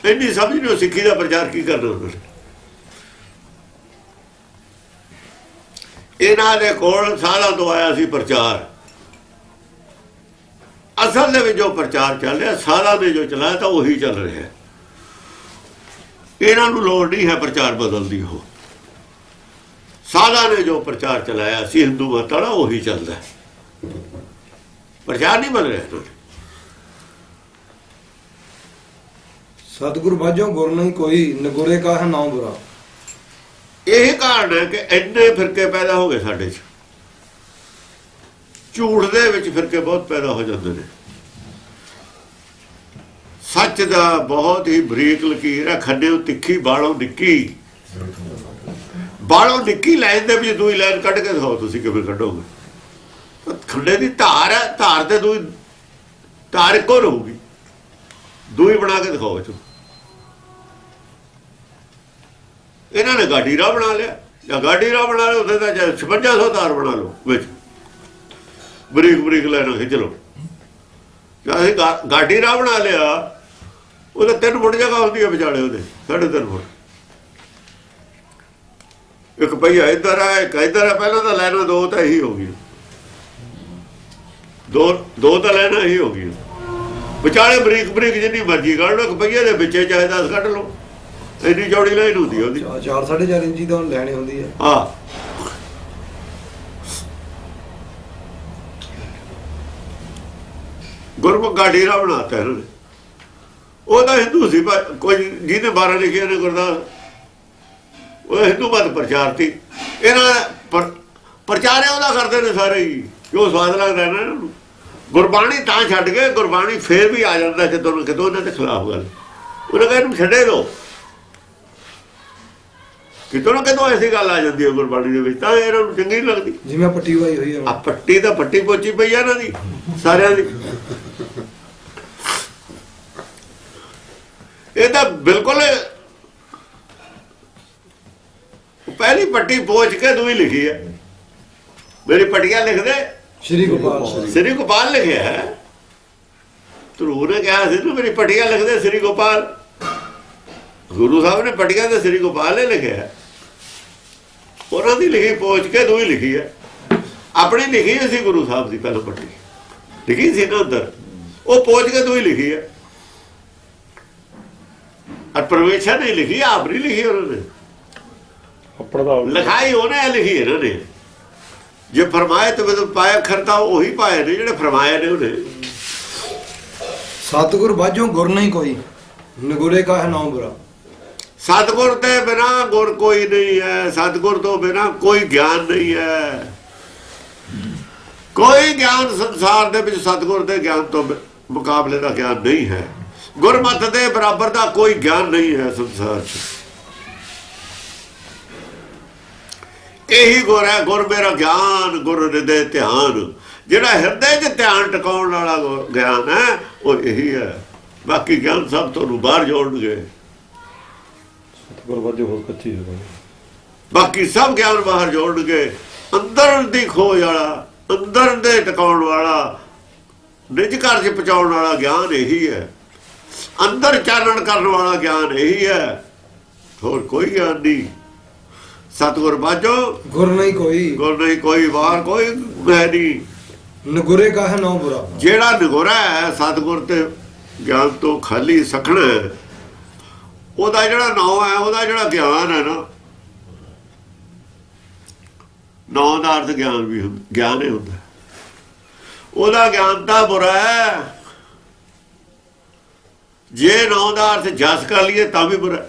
Speaker 1: ਇੰਨੀ ਸਮਝ ਨਹੀਂ, ਉਹ ਸਿੱਖੀ ਦਾ ਪ੍ਰਚਾਰ ਕੀ ਕਰਨਾ ਉਹਨਾਂ ਨੇ। ਇਹਨਾਂ ਦੇ ਕੋਲ ਸਾਲਾਂ ਤੋਂ ਆਇਆ ਸੀ ਪ੍ਰਚਾਰ। ਅਸਲ ਦੇ ਵਿੱਚ ਜੋ ਪ੍ਰਚਾਰ ਚੱਲ ਰਿਹਾ ਸਾਲਾਂ ਦੇ ਜੋ ਚਲਾਇਆ ਤਾਂ ਉਹੀ ਚੱਲ ਰਿਹਾ। ਇਹਨਾਂ ਨੂੰ ਲੋੜ ਨਹੀਂ ਹੈ ਪ੍ਰਚਾਰ ਬਦਲਦੀ ਹੋ। ਸਾਲਾਂ ਨੇ ਜੋ ਪ੍ਰਚਾਰ ਚਲਾਇਆ ਸੀ ਹਿੰਦੂ ਮਤ ਵਾਲਾ ਉਹੀ ਚੱਲਦਾ। ਪ੍ਰਚਾਰ ਨਹੀਂ ਬਦਲ ਰਿਹਾ।
Speaker 3: ਸਤਿਗੁਰ ਬਾਝੋਂ ਗੁਰ ਨਹੀਂ ਕੋਈ, ਨਗੁਰੇ ਕਾ ਹੈ ਨਾਮ ਬੁਰਾ।
Speaker 1: ਇਹ ਕਾਰਨ ਹੈ ਕਿ ਇੰਨੇ ਫਿਰਕੇ ਪੈਦਾ ਹੋ ਗਏ ਸਾਡੇ 'ਚ। ਝੂਠ ਦੇ ਵਿੱਚ ਫਿਰਕੇ ਬਹੁਤ ਪੈਦਾ ਹੋ ਜਾਂਦੇ ਨੇ। ਸੱਚ ਦਾ ਬਹੁਤ ਹੀ ਬਰੀਕ ਲਕੀਰ ਹੈ, ਖੱਡਿਓ ਤਿੱਖੀ ਬਾਲੋਂ ਨਿੱਕੀ। ਬਾਲੋਂ ਨਿੱਕੀ ਲਾਈਨ ਦੇ ਵਿੱਚ ਦੂਈ ਲਾਈਨ ਕੱਢ ਕੇ ਦਿਖਾਓ ਤੁਸੀਂ ਕਿਵੇਂ ਕੱਢੋਗੇ। ਖੱਡੇ ਦੀ ਧਾਰ ਹੈ, ਧਾਰ ਤੇ ਦੂਈ ਧਾਰ ਇੱਕੋ ਰਹੂਗੀ। ਦੂਈ ਬਣਾ ਕੇ ਦਿਖਾਓ। ਇਹਨਾਂ ਨੇ ਗਾਡੀ ਰਾਹ ਬਣਾ ਲਿਆ, ਜਾਂ ਗਾਡੀ ਰਾਹ ਬਣਾ ਲਿਆ ਉੱਥੇ ਤਾਂ 5600 ਤਾਰ ਬਣਾ ਲਓ ਵਿੱਚ ਬਰੀਕ ਬਰੀਕ ਲਾਈਨਾਂ ਖਿੱਚ ਲਓ। ਜਾਂ ਅਸੀਂ ਗਾਡੀ ਰਾਹ ਬਣਾ ਲਿਆ, ਉਹਦੇ 3 ਫੁੱਟ ਜਗ੍ਹਾ ਹੁੰਦੀ ਹੈ ਵਿਚਾਲੇ, ਉਹਦੇ 3.5 ਫੁੱਟ। ਇੱਕ ਪਹੀਆ ਇੱਧਰ ਹੈ, ਇੱਕ ਇੱਧਰ ਹੈ। ਪਹਿਲਾਂ ਤਾਂ ਲਾਈਨਾਂ ਦੋ ਤਾਂ ਇਹੀ ਹੋ ਗਈ, ਦੋ ਤਾਂ ਲਾਈਨਾਂ ਇਹੀ ਹੋ ਗਈਆਂ। ਵਿਚਾਲੇ ਬਰੀਕ ਬਰੀਕ ਜਿੰਨੀ ਮਰਜ਼ੀ ਕੱਢ ਲਓ। ਇੱਕ ਪਹੀਏ ਦੇ ਵਿੱਚੇ ਚਾਹੇ 10 ਕੱਢ ਲਓ, ਇੰਨੀ ਚੌੜੀ ਲਾਈਨ ਹੁੰਦੀ ਉਹਦੀ।
Speaker 3: 4.5 ਇੰਚੀ ਤਾਂ ਲੈਣੀ ਹੁੰਦੀ ਹੈ।
Speaker 1: ਹਾਂ, ਗੁਰਮੁਖ ਗਾਡੀ ਰਾਹ ਬਣਾਤਾ ਇਹਨਾਂ ਨੇ। ਉਹਦਾ ਹਿੰਦੂ ਸੀ ਕੋਈ, ਜਿਹਨੇ 12 ਲਿਖੇ ਨੇ ਗੁਰਦਾਸ, ਉਹ ਹਿੰਦੂ ਮਤ ਪ੍ਰਚਾਰਤੀ। ਇਹਨਾਂ ਪ੍ਰਚਾਰਿਆ ਉਹਦਾ ਕਰਦੇ ਨੇ ਸਾਰੇ ਹੀ, ਜੋ ਸਵਾਦ ਲੱਗਦਾ ਇਹਨਾਂ ਨੂੰ। ਗੁਰਬਾਣੀ ਤਾਂ ਛੱਡ ਕੇ, ਗੁਰਬਾਣੀ ਫੇਰ ਵੀ ਆ ਜਾਂਦਾ ਕਿਤੋਂ ਨਾ ਕਿਤੋਂ ਇਹਨਾਂ ਦੇ ਖਿਲਾਫ ਗੱਲ। ਉਹਨੇ ਕਿਹਾ ਇਹਨੂੰ ਛੱਡੇ ਦਿਓ, ਕਿਤੋਂ ਨਾ ਕਿਤੋਂ ਐਸੀ ਗੱਲ ਆ ਜਾਂਦੀ ਹੈ ਗੁਰਬਾਣੀ ਦੇ ਵਿੱਚ, ਤਾਂ ਇਹਨਾਂ ਨੂੰ ਚੰਗੀ ਨਹੀਂ ਲੱਗਦੀ।
Speaker 3: ਜਿਵੇਂ ਪੱਟੀ ਵਾਈ ਹੋਈ ਹੈ,
Speaker 1: ਆ ਪੱਟੀ ਤਾਂ ਪੱਟੀ ਪੋਚੀ ਪਈ ਆ ਇਹਨਾਂ ਦੀ ਸਾਰਿਆਂ ਦੀ। ਇਹ ਤਾਂ ਬਿਲਕੁਲ ਪਹਿਲੀ ਪੱਟੀ ਪੋਚ ਕੇ ਦੂਈ ਲਿਖੀ ਹੈ। ਮੇਰੀ ਪੱਟੀਆਂ ਲਿਖਦੇ
Speaker 3: ਸ਼੍ਰੀ ਗੋਪਾਲ,
Speaker 1: ਸ੍ਰੀ ਗੋਪਾਲ ਲਿਖਿਆ ਹੈ। ਧਰੂ ਨੇ ਕਿਹਾ ਸੀ ਨਾ ਮੇਰੀ ਪੱਟੀਆਂ ਲਿਖਦੇ ਸ੍ਰੀ ਗੋਪਾਲ। ਗੁਰੂ ਸਾਹਿਬ ਨੇ ਪੱਟੀਆਂ ਤੇ ਸ੍ਰੀ ਗੋਪਾਲ ਨੇ ਲਿਖਿਆ। ਉਹਨਾਂ ਦੀ ਲਿਖੀ ਪੋਚ ਕੇ ਦੂਈ ਲਿਖੀ ਹੈ। ਆਪਣੀ ਲਿਖੀ ਸੀ ਗੁਰੂ ਸਾਹਿਬ ਦੀ ਪਹਿਲਾਂ ਪੱਟੀ ਲਿਖੀ ਸੀ ਨਾ ਅੰਦਰ, ਉਹ ਪੋਚ ਕੇ ਦੂਈ ਲਿਖੀ ਹੈ। ਔਰ ਪਰਮੇਸ਼ਰ ਨੇ ਲਿਖੀ, ਆਪ ਨਹੀਂ ਲਿਖੀ ਉਹਨਾਂ ਨੇ।
Speaker 2: ਆਪਣਾ ਤਾਂ
Speaker 1: ਲਿਖਾਈ ਉਹਨੇ ਲਿਖੀ ਇਹਨਾਂ ਨੇ। ਜੇ ਫਰਮਾਏ ਤੇ ਮੈਨੂੰ ਪਾਇਆ ਖਰਤਾ ਉਹੀ ਪਾਏ ਨੇ ਜਿਹੜੇ ਫਰਮਾਏ ਨੇ ਉਹਨੇ।
Speaker 3: ਸਤਿਗੁਰ ਬਾਝੋਂ ਗੁਰ ਨਹੀਂ ਕੋਈ, ਨਗੁਰੇ ਕਾ ਹੈ ਨਾਮ ਬੁਰਾ।
Speaker 1: ਸਤਿਗੁਰ ਤੇ ਬਿਨਾਂ ਗੁਰ ਕੋਈ ਨਹੀਂ ਹੈ। ਸਤਿਗੁਰ ਤੋਂ ਬਿਨਾਂ ਕੋਈ ਗਿਆਨ ਨਹੀਂ ਹੈ। ਕੋਈ ਗਿਆਨ ਸੰਸਾਰ ਦੇ ਵਿੱਚ ਸਤਿਗੁਰ ਦੇ ਗਿਆਨ ਤੋਂ ਮੁਕਾਬਲੇ ਦਾ ਗਿਆਨ ਨਹੀਂ ਹੈ। ਗੁਰਮਤ ਦੇ ਬਰਾਬਰ ਦਾ ਕੋਈ ਗਿਆਨ ਨਹੀਂ ਹੈ ਸੰਸਾਰ 'ਚ। ਇਹੀ ਗੁਰ ਹੈ। ਗੁਰ ਮੇਰਾ ਗਿਆਨ, ਗੁਰ ਹਿਰਦੇ ਧਿਆਨ। ਜਿਹੜਾ ਹਿਰਦੇ 'ਚ ਧਿਆਨ ਟਿਕਾਉਣ ਵਾਲਾ ਗਿਆਨ ਹੈ ਉਹ ਇਹੀ ਹੈ। ਬਾਕੀ ਗਿਆਨ ਸਭ ਤੁਹਾਨੂੰ ਬਾਹਰ ਜੋੜਨਗੇ।
Speaker 2: ਗੁਰਬਾਜੋ ਹੋਰ ਕੱਚੀ ਹੈ।
Speaker 1: ਬਾਕੀ ਸਭ ਗਿਆਨ ਬਾਹਰ ਜੋੜਨਗੇ। ਅੰਦਰ ਦੀ ਖੋਜ ਵਾਲਾ, ਅੰਦਰ ਦੇ ਟਿਕਾਉਣ ਵਾਲਾ, ਨਿਜ ਘਰ 'ਚ ਪਹੁੰਚਾਉਣ ਵਾਲਾ ਗਿਆਨ ਇਹੀ ਹੈ। ਅੰਦਰ ਚਾਨਣ ਕਰਨ ਵਾਲਾ ਗਿਆਨ ਇਹੀ ਹੈ। ਹੋਰ ਕੋਈ ਗਿਆਨ ਨਹੀਂ। ਸਤਿਗੁਰ ਬਾਝੋ
Speaker 3: ਗੁਰ ਨਹੀਂ ਕੋਈ,
Speaker 1: ਗੁਰ ਨਹੀਂ ਕੋਈ, ਬਾਹਰ ਕੋਈ ਹੈ ਨਹੀਂ।
Speaker 3: ਨਗੁਰੇ ਕਾ ਹੈ ਨਾਮ ਬੁਰਾ।
Speaker 1: ਜਿਹੜਾ ਨਗੁਰਾ ਹੈ ਸਤਿਗੁਰ ਤੇ ਗਿਆਨ ਤੋਂ ਖਾਲੀ ਸਖਣਾ, ਉਹਦਾ ਜਿਹੜਾ ਨਾਮ ਹੈ, ਉਹਦਾ ਜਿਹੜਾ ਗਿਆਨ ਹੈ ਨਾ, ਨਾਮ ਦਾ ਅਰਥ ਗਿਆਨ ਵੀ ਗਿਆਨ ਹੀ ਹੁੰਦਾ। ਉਹਦਾ ਗਿਆਨ ਤਾਂ ਬੁਰਾ ਹੈ। ਜੇ ਨਾਮ ਦਾ ਅਰਥ ਜਸ ਕਰ ਲਈਏ ਤਾਂ ਵੀ ਬੁਰਾ।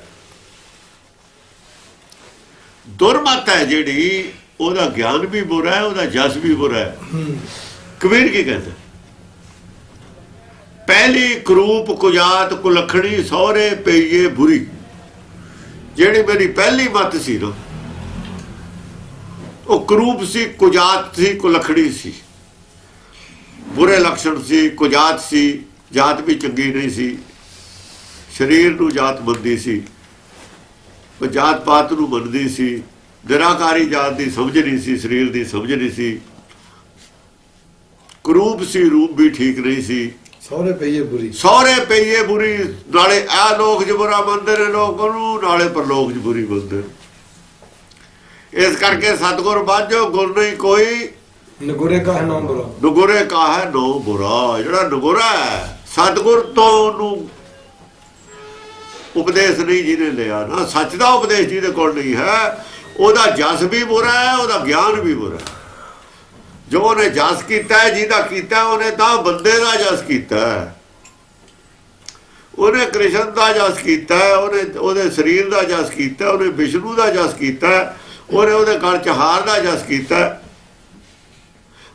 Speaker 1: ਦੁਰਮਤ ਹੈ ਜਿਹੜੀ, ਉਹਦਾ ਗਿਆਨ ਵੀ ਬੁਰਾ ਹੈ, ਉਹਦਾ ਜਸ ਵੀ ਬੁਰਾ ਹੈ। ਕਬੀਰ ਕੀ ਕਹਿੰਦਾ? ਪਹਿਲੀ ਕਰੂਪ ਕੁਜਾਤ ਕੁਲਖਣੀ, ਸਹੁਰੇ ਪਈਏ ਬੁਰੀ। ਜਿਹੜੀ ਮੇਰੀ ਪਹਿਲੀ ਮੱਤ ਸੀ ਨਾ, ਉਹ ਕਰੂਪ ਸੀ, ਕੁਜਾਤ ਸੀ, ਕੁਲਖਣੀ ਸੀ। ਬੁਰੇ ਲੱਛਣ ਸੀ, ਕੁਜਾਤ ਸੀ। ਜਾਤ ਵੀ ਚੰਗੀ ਨਹੀਂ ਸੀ। ਸਰੀਰ ਨੂੰ ਜਾਤ ਮੰਨਦੀ ਸੀ, ਉਹ ਜਾਤ ਪਾਤ ਨੂੰ ਮੰਨਦੀ ਸੀ। ਨਿਰਾਕਾਰੀ ਜਾਤ ਦੀ ਸਮਝ ਨਹੀਂ ਸੀ, ਸਰੀਰ ਦੀ ਸਮਝ ਨਹੀਂ ਸੀ। ਕਰੂਪ ਸੀ, ਰੂਪ ਵੀ ਠੀਕ ਨਹੀਂ ਸੀ।
Speaker 3: ਸਹੁਰੇ ਪਈਏ ਬੁਰੀ,
Speaker 1: ਸਹੁਰੇ ਪਈਏ ਬੁਰੀ। ਨਾਲੇ ਆ ਲੋਕ 'ਚ ਬੁਰਾ ਮੰਨਦੇ ਨੇ ਲੋਕ ਉਹਨੂੰ, ਨਾਲੇ ਪਰਲੋਕ 'ਚ ਬੁਰੀ ਮੰਨਦੇ। ਇਸ ਕਰਕੇ ਸਤਿਗੁਰ ਬਾਝੋ ਗੁਰ ਨਹੀਂ ਕੋਈ,
Speaker 3: ਨਗੁਰੇ ਕਾ ਹੈ ਨਾਮ ਬੁਰਾ।
Speaker 1: ਨਗੁਰੇ ਕਾਹੈ ਨੋ ਬੁਰਾ। ਜਿਹੜਾ ਨਗੁਰਾ ਹੈ ਸਤਿਗੁਰ ਤੋਂ ਉਹਨੂੰ ਉਪਦੇਸ਼ ਨਹੀਂ ਜਿਹਨੇ ਲਿਆ ਨਾ, ਸੱਚ ਦਾ ਉਪਦੇਸ਼ ਜਿਹਦੇ ਕੋਲ ਨਹੀਂ ਹੈ, ਉਹਦਾ ਜਸ ਵੀ ਬੁਰਾ ਹੈ, ਉਹਦਾ ਗਿਆਨ ਵੀ ਬੁਰਾ ਹੈ। ਜੋ ਉਹਨੇ ਜਸ ਕੀਤਾ ਹੈ, ਜਿਹਦਾ ਕੀਤਾ ਉਹਨੇ ਤਾਂ ਬੰਦੇ ਦਾ ਜਸ ਕੀਤਾ ਹੈ, ਉਹਨੇ ਕ੍ਰਿਸ਼ਨ ਦਾ ਜਸ ਕੀਤਾ ਹੈ, ਉਹਨੇ ਉਹਦੇ ਸਰੀਰ ਦਾ ਜਸ ਕੀਤਾ, ਉਹਨੇ ਵਿਸ਼ਨੂੰ ਦਾ ਜਸ ਕੀਤਾ, ਉਹਨੇ ਉਹਦੇ ਗਲ ਚ ਹਾਰ ਦਾ ਜਸ ਕੀਤਾ,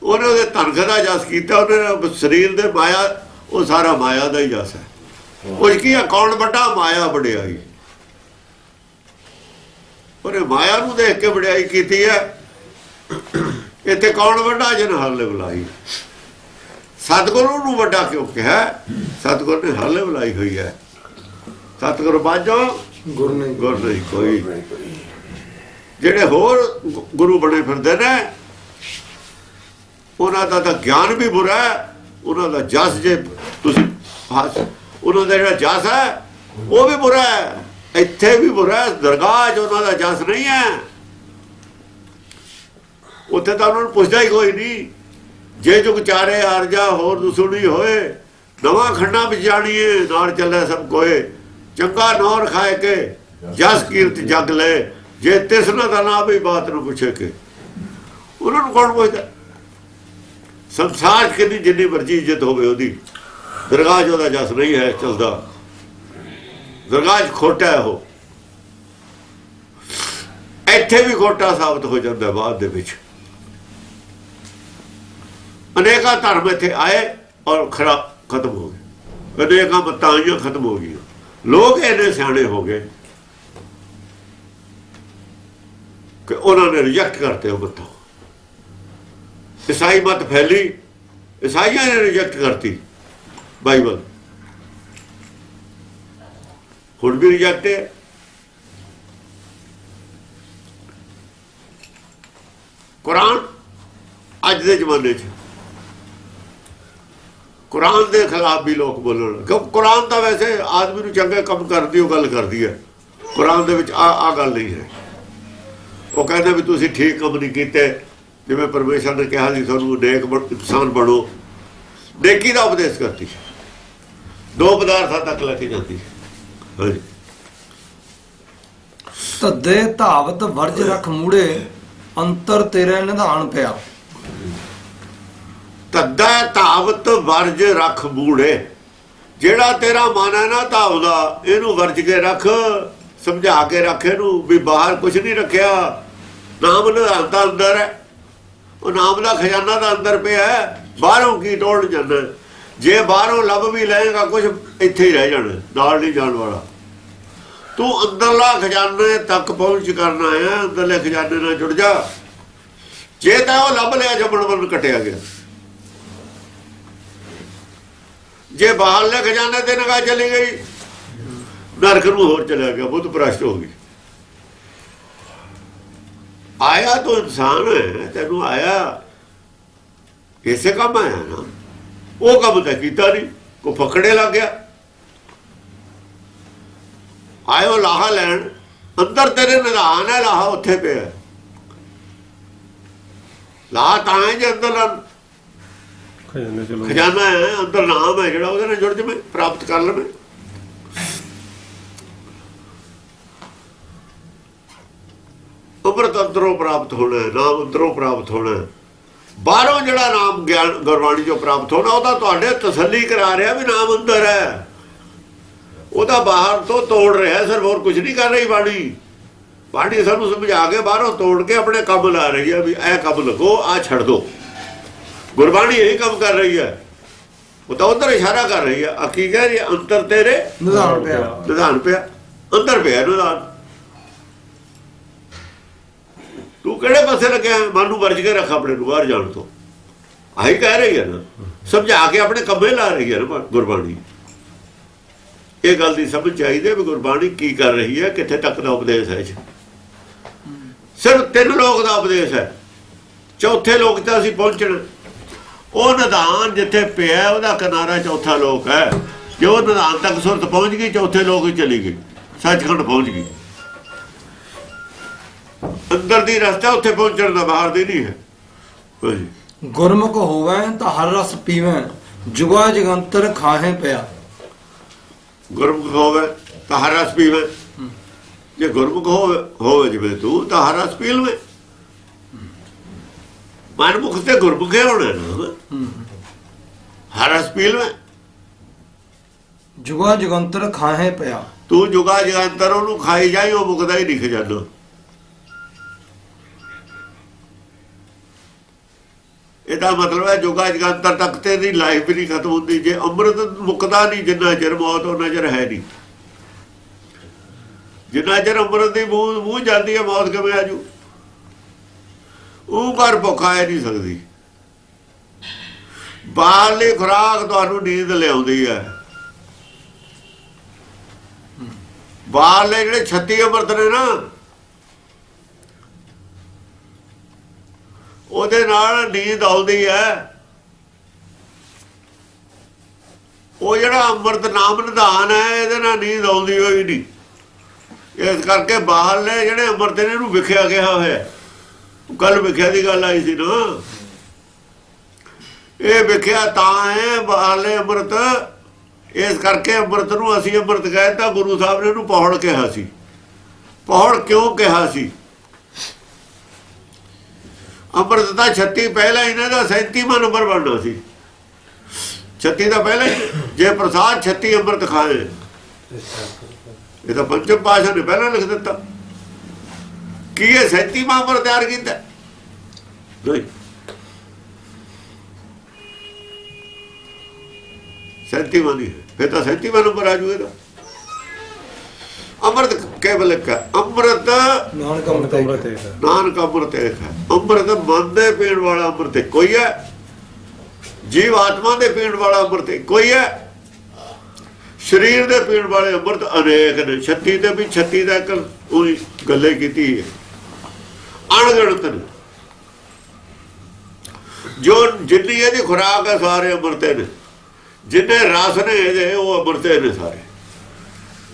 Speaker 1: ਉਹਨੇ ਉਹਦੇ ਧਨਖ ਦਾ ਜਸ ਕੀਤਾ, ਉਹਨੇ ਸਰੀਰ ਦੇ ਮਾਇਆ, ਉਹ ਸਾਰਾ ਮਾਇਆ ਦਾ ਹੀ ਜਸ ਹੈ। ਉਹ ਕੀ ਹੈ? ਕੌਣ ਵੱਡਾ? ਮਾਇਆ ਵਡਿਆਈ। ਉਹਨੇ ਮਾਇਆ ਨੂੰ ਦੇਖ ਕੇ ਵਡਿਆਈ ਕੀਤੀ ਹੈ। ਇੱਥੇ ਕੌਣ ਵੱਡਾ? ਜਨ ਹਰਲੇ ਬੁਲਾਈ। ਸਤਿਗੁਰੂ ਨੂੰ ਵੱਡਾ ਕਿਉਂ ਕਿਹਾ? ਸਤਿਗੁਰ ਨੇ ਹਰਲੇ ਬੁਲਾਈ ਹੋਈ ਹੈ। ਸਤਿਗੁਰ ਬਾਝੋ
Speaker 3: ਗੁਰ ਨਹੀਂ
Speaker 1: ਗੁਰ ਨਹੀਂ ਕੋਈ। ਜਿਹੜੇ ਹੋਰ ਗੁਰੂ ਬਣੇ ਫਿਰਦੇ ਨੇ ਉਹਨਾਂ ਦਾ ਤਾਂ ਗਿਆਨ ਵੀ ਬੁਰਾ ਹੈ, ਉਹਨਾਂ ਦਾ ਜਸ ਜੇ ਤੁਸੀਂ ਉਹਨਾਂ ਦਾ ਜਿਹੜਾ ਜਸ ਹੈ ਉਹ ਵੀ ਬੁਰਾ ਹੈ, ਇੱਥੇ ਵੀ ਬੁਰਾ ਹੈ। ਦਰਗਾਹ 'ਚ ਉਹਨਾਂ ਦਾ ਜਸ ਨਹੀਂ ਹੈ, ਉੱਥੇ ਤਾਂ ਉਹਨਾਂ ਨੂੰ ਪੁੱਛਦਾ ਹੀ ਕੋਈ ਨਹੀਂ। ਜੇ ਜੁਗ ਚਾਰੇ ਆਰਜਾ ਹੋਰ ਦੁਸੁਣੀ ਹੋਏ, ਨਵਾਂ ਖੰਡਾਂ ਵਿੱਚ ਜਾਣੀਏ ਨਾਲ ਚੱਲੇ ਸਭ ਕੋਏ, ਚੰਗਾ ਨੌਰ ਖਾਏ ਕੇ ਜਸ ਕੀਰਤ ਜਗ ਲੈ, ਜੇ ਤਿਸਨਾ ਦਾ ਨਾ ਵੀ ਬਾਤ ਨੂੰ ਪੁੱਛੇ ਕੇ। ਉਹਨਾਂ ਨੂੰ ਕੌਣ ਪੁੱਛਦਾ? ਸੰਸਾਰ 'ਚ ਕਿੰਨੀ ਜਿੰਨੀ ਮਰਜ਼ੀ ਇੱਜ਼ਤ ਹੋਵੇ ਉਹਦੀ, ਦਰਗਾਹ 'ਚ ਉਹਦਾ ਜਸ ਨਹੀਂ ਹੈ ਚੱਲਦਾ, ਦਰਗਾਹ 'ਚ ਖੋਟਾ ਹੈ ਉਹ। ਇੱਥੇ ਵੀ ਖੋਟਾ ਸਾਬਤ ਹੋ ਜਾਂਦਾ ਬਾਅਦ ਦੇ ਵਿੱਚ। ਅਨੇਕਾਂ ਧਰਮ ਇੱਥੇ ਆਏ ਔਰ ਖਤਮ ਹੋ ਗਏ, ਅਨੇਕਾਂ ਮੱਤਾਂ ਆਈਆਂ ਖਤਮ ਹੋ ਗਈਆਂ। ਲੋਕ ਇੰਨੇ ਸਿਆਣੇ ਹੋ ਗਏ ਕਿ ਉਹਨਾਂ ਨੇ ਰਿਜੈਕਟ ਕਰਤੇ ਉਹ ਮੱਤਾਂ। ਈਸਾਈ ਮਤ ਫੈਲੀ, ਈਸਾਈਆਂ ਨੇ ਰਿਜੈਕਟ ਕਰਤੀ ਬਾਈਬਲ, ਹੁਣ ਵੀ ਰਿਜੈਕਟ ਹੈ। ਕੁਰਾਨ ਅੱਜ ਦੇ ਜ਼ਮਾਨੇ 'ਚ ਕੁਰਾਨ ਦੇ ਖਿਲਾਫ ਵੀ ਲੋਕ ਬੋਲਣ, ਕਿਉਂਕਿ ਕੁਰਾਨ ਤਾਂ ਵੈਸੇ ਆਦਮੀ ਨੂੰ ਚੰਗੇ ਕੰਮ ਕਰਦੀ ਉਹ ਗੱਲ ਕਰਦੀ ਹੈ। ਕੁਰਾਨ ਦੇ ਵਿੱਚ ਆ ਗੱਲ ਨਹੀਂ ਹੈ। ਉਹ ਕਹਿੰਦੇ ਵੀ ਤੁਸੀਂ ਠੀਕ ਕੰਮ ਨਹੀਂ ਕੀਤੇ, ਜਿਵੇਂ ਪਰਮੇਸ਼ਰ ਨੇ ਕਿਹਾ ਸੀ ਤੁਹਾਨੂੰ ਨੇਕ ਇਨਸਾਨ ਬਣੋ, ਨੇਕੀ ਦਾ ਉਪਦੇਸ਼ ਕਰਤੀ, ਦੋ ਪਦਾਰਥਾਂ ਤੱਕ ਲੈ ਕੇ ਜਾਂਦੀ। ਹਾਂਜੀ,
Speaker 3: ਧੱਦੇ ਧਾਵਤ ਵਰਜ ਰਖ ਮੂੜੇ, ਅੰਤਰ ਤੇਰੇ ਨਿਧਾਨ ਪਿਆ।
Speaker 1: ਧੱਦਾ ਧਾਵਤ ਵਰਜ ਰੱਖ ਮੂੜੇ, ਜਿਹੜਾ ਤੇਰਾ ਮਨ ਹੈ ਨਾ ਧਾਵਦਾ, ਇਹਨੂੰ ਵਰਜ ਕੇ ਰੱਖ, ਸਮਝਾ ਕੇ ਰੱਖ ਇਹਨੂੰ ਵੀ ਬਾਹਰ ਕੁਝ ਨਹੀਂ ਰੱਖਿਆ। ਨਾਮ ਨਿਧਾਨ ਤਾਂ ਅੰਦਰ ਹੈ, ਉਹ ਨਾਮ ਦਾ ਖਜ਼ਾਨਾ ਤਾਂ ਅੰਦਰ ਪਿਆ ਹੈ, ਬਾਹਰੋਂ ਕੀ ਟੋੜ ਜਾਂਦਾ। ਜੇ ਬਾਹਰੋਂ ਲੱਭ ਵੀ ਲਏਗਾ ਕੁਝ ਇੱਥੇ ਹੀ ਰਹਿ ਜਾਣਾ, ਨਾਲ ਨਹੀਂ ਜਾਣ ਵਾਲਾ। ਤੂੰ ਅੰਦਰਲਾ ਖਜ਼ਾਨੇ ਤੱਕ ਪਹੁੰਚ ਕਰਨਾ ਹੈ, ਅੰਦਰਲੇ ਖਜ਼ਾਨੇ ਨਾਲ ਜੁੜ ਜਾ। ਜੇ ਤਾਂ ਉਹ ਲੱਭ ਲਿਆ ਜੰਮਣ ਕੱਟਿਆ ਗਿਆ, ਜੇ ਬਾਹਰਲੇ ਖਜ਼ਾਨੇ ਤੇ ਨਿਗਾਹ ਚਲੀ ਗਈ ਨਰਕ ਨੂੰ ਹੋਰ ਚਲਿਆ ਗਿਆ, ਬੁੱਧ ਭ੍ਰਸ਼ਟ ਹੋ ਗਈ। ਆਇਆ ਤੂੰ ਇਨਸਾਨ ਹੈ, ਤੈਨੂੰ ਆਇਆ ਇਸੇ ਕੰਮ ਆਇਆ ਨਾ, ਉਹ ਕੰਮ ਤਾਂ ਕੀਤਾ ਨਹੀਂ, ਕੋ ਫਕੜੇ ਲੱਗ ਗਿਆ। ਆਇਓ ਲਾਹਾ ਲੈਣ, ਅੰਦਰ ਤੇਰੇ ਨਿਧਾਨ ਹੈ, ਲਾਹਾ ਉੱਥੇ ਪਿਆ। ਲਾਹਾ ਤਾਂ ਹੈ ਜੇ ਅੰਦਰ ਖਜ਼ਾਨਾ ਹੈ, ਅੰਦਰ ਨਾਮ ਹੈ ਜਿਹੜਾ ਉਹਦੇ ਨਾਲ ਜੁੜ ਜਾਵੇ, ਪ੍ਰਾਪਤ ਕਰ ਲਵੇ। ਅੰਮ੍ਰਿਤ ਅੰਦਰੋਂ ਪ੍ਰਾਪਤ ਹੋਣਾ, ਨਾਮ ਅੰਦਰੋਂ ਪ੍ਰਾਪਤ ਹੋਣਾ। ਬਾਹਰੋਂ ਜਿਹੜਾ ਨਾਮ ਗਿਆਨ ਗੁਰਬਾਣੀ ਚੋਂ ਪ੍ਰਾਪਤ ਹੋਣਾ, ਉਹਦਾ ਤੁਹਾਡੇ ਤਸੱਲੀ ਕਰਾ ਰਿਹਾ ਵੀ ਨਾਮ ਅੰਦਰ ਹੈ, ਉਹਦਾ ਬਾਹਰ ਤੋਂ ਤੋੜ ਰਿਹਾ, ਸਿਰਫ ਹੋਰ ਕੁਝ ਨਹੀਂ ਕਰ ਰਹੀ ਬਾਣੀ। ਬਾਣੀ ਸਾਨੂੰ ਸਮਝਾ ਕੇ ਬਾਹਰੋਂ ਤੋੜ ਕੇ ਆਪਣੇ ਕੰਮ ਲਾ ਰਹੀ ਹੈ ਵੀ ਇਹ ਕੰਮ ਲੱਗੋ, ਆਹ ਛੱਡ ਦੋ। ਗੁਰਬਾਣੀ ਇਹੀ ਕੰਮ ਕਰ ਰਹੀ ਹੈ, ਉਹ ਤਾਂ ਉਧਰ ਇਸ਼ਾਰਾ ਕਰ ਰਹੀ ਹੈ। ਕੀ ਕਹਿ ਰਹੀ ਹੈ? ਅੰਤਰ ਤੇਰੇ
Speaker 3: ਨਿਧਾਨ ਪਿਆ,
Speaker 1: ਨਿਧਾਨ ਪਿਆ, ਅੰਦਰ ਪਿਆ ਨਿਧਾਨ। ਤੂੰ ਕਿਹੜੇ ਪਾਸੇ ਲੱਗਿਆ? ਮਨ ਨੂੰ ਵਰਜ ਕੇ ਰੱਖ ਆਪਣੇ ਨੂੰ ਬਾਹਰ ਜਾਣ ਤੋਂ। ਆਹੀ ਕਹਿ ਰਹੀ ਹੈ ਨਾ, ਸਮਝਾ ਕੇ ਆਪਣੇ ਕੰਮੇ ਲਾ ਰਹੀ ਹੈ ਨਾ ਗੁਰਬਾਣੀ। ਇਹ ਗੱਲ ਦੀ ਸਮਝ ਚਾਹੀਦੀ ਹੈ ਵੀ ਗੁਰਬਾਣੀ ਕੀ ਕਰ ਰਹੀ ਹੈ, ਕਿੱਥੇ ਤੱਕ ਦਾ ਉਪਦੇਸ਼ ਹੈ। ਸਿਰਫ 3 ਲੋਕ ਦਾ ਉਪਦੇਸ਼ ਹੈ, ਚੌਥੇ ਲੋਕ ਤਾਂ ਅਸੀਂ ਪਹੁੰਚਣਾ। ਉਹ ਨਿਧਾਨ ਜਿੱਥੇ ਪਿਆ ਉਹਦਾ ਕਿਨਾਰਾ ਚੌਥਾ ਲੋਕ ਹੈ। ਜੇ ਉਹ ਨਿਧਾਨ ਤੱਕ ਸੁਰਤ ਪਹੁੰਚ ਗਈ, ਚੌਥੇ ਲੋਕ ਹੀ ਚਲੀ ਗਈ, ਸੱਚਖੰਡ ਪਹੁੰਚ ਗਈ। ਅੰਦਰ ਦੀ ਰਸਤਾ ਉੱਥੇ ਪਹੁੰਚਣ ਦਾ, ਬਾਹਰ ਦੀ ਨਹੀਂ ਹੈ। ਹਾਂਜੀ।
Speaker 3: ਗੁਰਮੁਖ ਹੋਵੇ ਤਾਂ ਹਰ ਰਸ ਪੀਵੇ, ਜੁਗਾ ਜਗੰਤਰ ਖਾਹੇ ਪਿਆ।
Speaker 1: ਗੁਰਮੁਖ ਹੋਵੇ ਤਾਂ ਹਰ ਰਸ ਪੀਵੇ। ਜੇ ਗੁਰਮੁਖ ਹੋਵੇ ਜਿਵੇਂ ਤੂੰ, ਤਾਂ ਹਰ ਰਸ ਪੀ ਲਵੇ। ਮਨਮੁਖ ਤੇ ਗੁਰਮੁਖੇ ਹੋਣਾ ਨਾ, ਹਰ ਰਸ ਪੀ ਲਵੇ।
Speaker 3: ਜੁਗਾ ਜਗੰਤਰ ਖਾਹੇ ਪਿਆ।
Speaker 1: ਤੂੰ ਜੁਗਾ ਜਗੰਤਰ ਉਹਨੂੰ ਖਾਈ ਜਾਈ, ਉਹ ਮੁਕਦਾ ਹੀ ਨਹੀਂ ਖਜ਼ਾਨਾ। ਇਹਦਾ ਮਤਲਬ ਹੈ ਜੁਗਾ ਜਗੰਤਰ ਤੱਕ ਤੇਰੀ ਲਾਈਫ ਵੀ ਨਹੀਂ ਖਤਮ ਹੁੰਦੀ। ਜੇ ਅੰਮ੍ਰਿਤ ਮੁੱਕਦਾ ਨਹੀਂ, ਜਿੰਨਾ ਚਿਰ ਮੌਤ ਉਹਨਾਂ ਚਿਰ ਹੈ ਨਹੀਂ। ਜਿੰਨਾ ਚਿਰ ਅੰਮ੍ਰਿਤ ਦੀ ਮੂੰਹ ਜਾਂਦੀ ਹੈ, ਮੌਤ ਕਿਵੇਂ ਆਜੂ? ਉਹ ਘਰ ਭੁੱਖ ਆ ਨਹੀਂ ਸਕਦੀ। ਬਾਹਰਲੀ ਖੁਰਾਕ ਤੁਹਾਨੂੰ ਨੀਂਦ ਲਿਆਉਂਦੀ ਹੈ। ਬਾਹਰਲੇ ਜਿਹੜੇ 36 ਅੰਮ੍ਰਿਤ ਨੇ ਨਾ, ਉਹਦੇ ਨਾਲ ਨੀਂਦ ਆਉਂਦੀ ਹੈ। ਉਹ ਜਿਹੜਾ ਅੰਮ੍ਰਿਤ ਨਾਮ ਨਿਧਾਨ ਹੈ, ਇਹਦੇ ਨਾਲ ਨੀਂਦ ਆਉਂਦੀ ਹੋਈ ਨਹੀਂ। ਇਸ ਕਰਕੇ ਬਾਹਰਲੇ ਜਿਹੜੇ ਅੰਮ੍ਰਿਤ ਨੇ, ਇਹਨੂੰ ਵਿਖਿਆ ਗਿਆ ਹੋਇਆ। ਕੱਲ ਵਿਖਿਆ ਦੀ ਗੱਲ ਆਈ ਸੀ ਨਾ, ਇਹ ਵਿਖਿਆ ਤਾਂ ਹੈ ਬਾਹਰਲੇ ਅੰਮ੍ਰਿਤ। ਇਸ ਕਰਕੇ ਅੰਮ੍ਰਿਤ ਨੂੰ ਅਸੀਂ ਅੰਮ੍ਰਿਤ ਕਹਿਤਾ। ਗੁਰੂ ਸਾਹਿਬ ਨੇ ਇਹਨੂੰ ਪੌੜ ਕਿਹਾ ਸੀ। ਪੌੜ ਕਿਉਂ ਕਿਹਾ ਸੀ? ਅੰਮ੍ਰਿਤ ਦਾ 36 ਪਹਿਲਾਂ ਇਹਨਾਂ ਦਾ 37ਵਾਂ ਨੰਬਰ ਬਣਨਾ ਸੀ। 36 ਦਾ ਪਹਿਲਾਂ ਜੇ ਪ੍ਰਸਾਦ 36 ਅੰਮ੍ਰਿਤ ਖਾਏ, ਇਹ ਤਾਂ ਪੰਚਮ ਪਾਤਸ਼ਾਹ ਨੇ ਪਹਿਲਾਂ ਲਿਖ ਦਿੱਤਾ। ਕੀ ਇਹ 37ਵਾਂ ਅੰਮ੍ਰਿਤ ਤਿਆਰ ਕੀਤਾ? ਨਹੀਂ, 37ਵਾਂ ਨਹੀਂ। ਫਿਰ ਤਾਂ 37ਵਾਂ ਨੰਬਰ ਆ ਜੂ ਇਹਦਾ। ਅੰਮ੍ਰਿਤ ਕੇਵਲ ਇੱਕ ਹੈ। ਅੰਮ੍ਰਿਤ
Speaker 3: ਨਾਨਕ ਅੰਮ੍ਰਿਤ ਹੈ।
Speaker 1: ਨਾਨਕ ਅੰਮ੍ਰਿਤ ਇੱਕ ਹੈ। ਅੰਮ੍ਰਿਤ ਮਨ ਦੇ ਪੀਣ ਵਾਲਾ ਅੰਮ੍ਰਿਤ ਕੋਈ ਹੈ, ਜੀਵ ਆਤਮਾ ਦੇ ਪੀਣ ਵਾਲਾ ਅੰਮ੍ਰਿਤ ਕੋਈ ਹੈ, ਸਰੀਰ ਦੇ ਪੀਣ ਵਾਲੇ ਅੰਮ੍ਰਿਤ ਅਨੇਕ ਨੇ। 36 ਤੇ ਵੀ 36 ਦਾ ਇੱਕ ਉਹੀ ਗੱਲੇ ਕੀਤੀ ਹੈ, ਅਣਗਿਣਤ ਨੇ। ਜੋ ਜਿੰਨੀ ਇਹਦੀ ਖੁਰਾਕ ਹੈ, ਸਾਰੇ ਅੰਮ੍ਰਿਤੇ ਨੇ। ਜਿੰਨੇ ਰਸ ਨੇ ਇਹਦੇ, ਉਹ ਅੰਮ੍ਰਿਤੇ ਨੇ ਸਾਰੇ।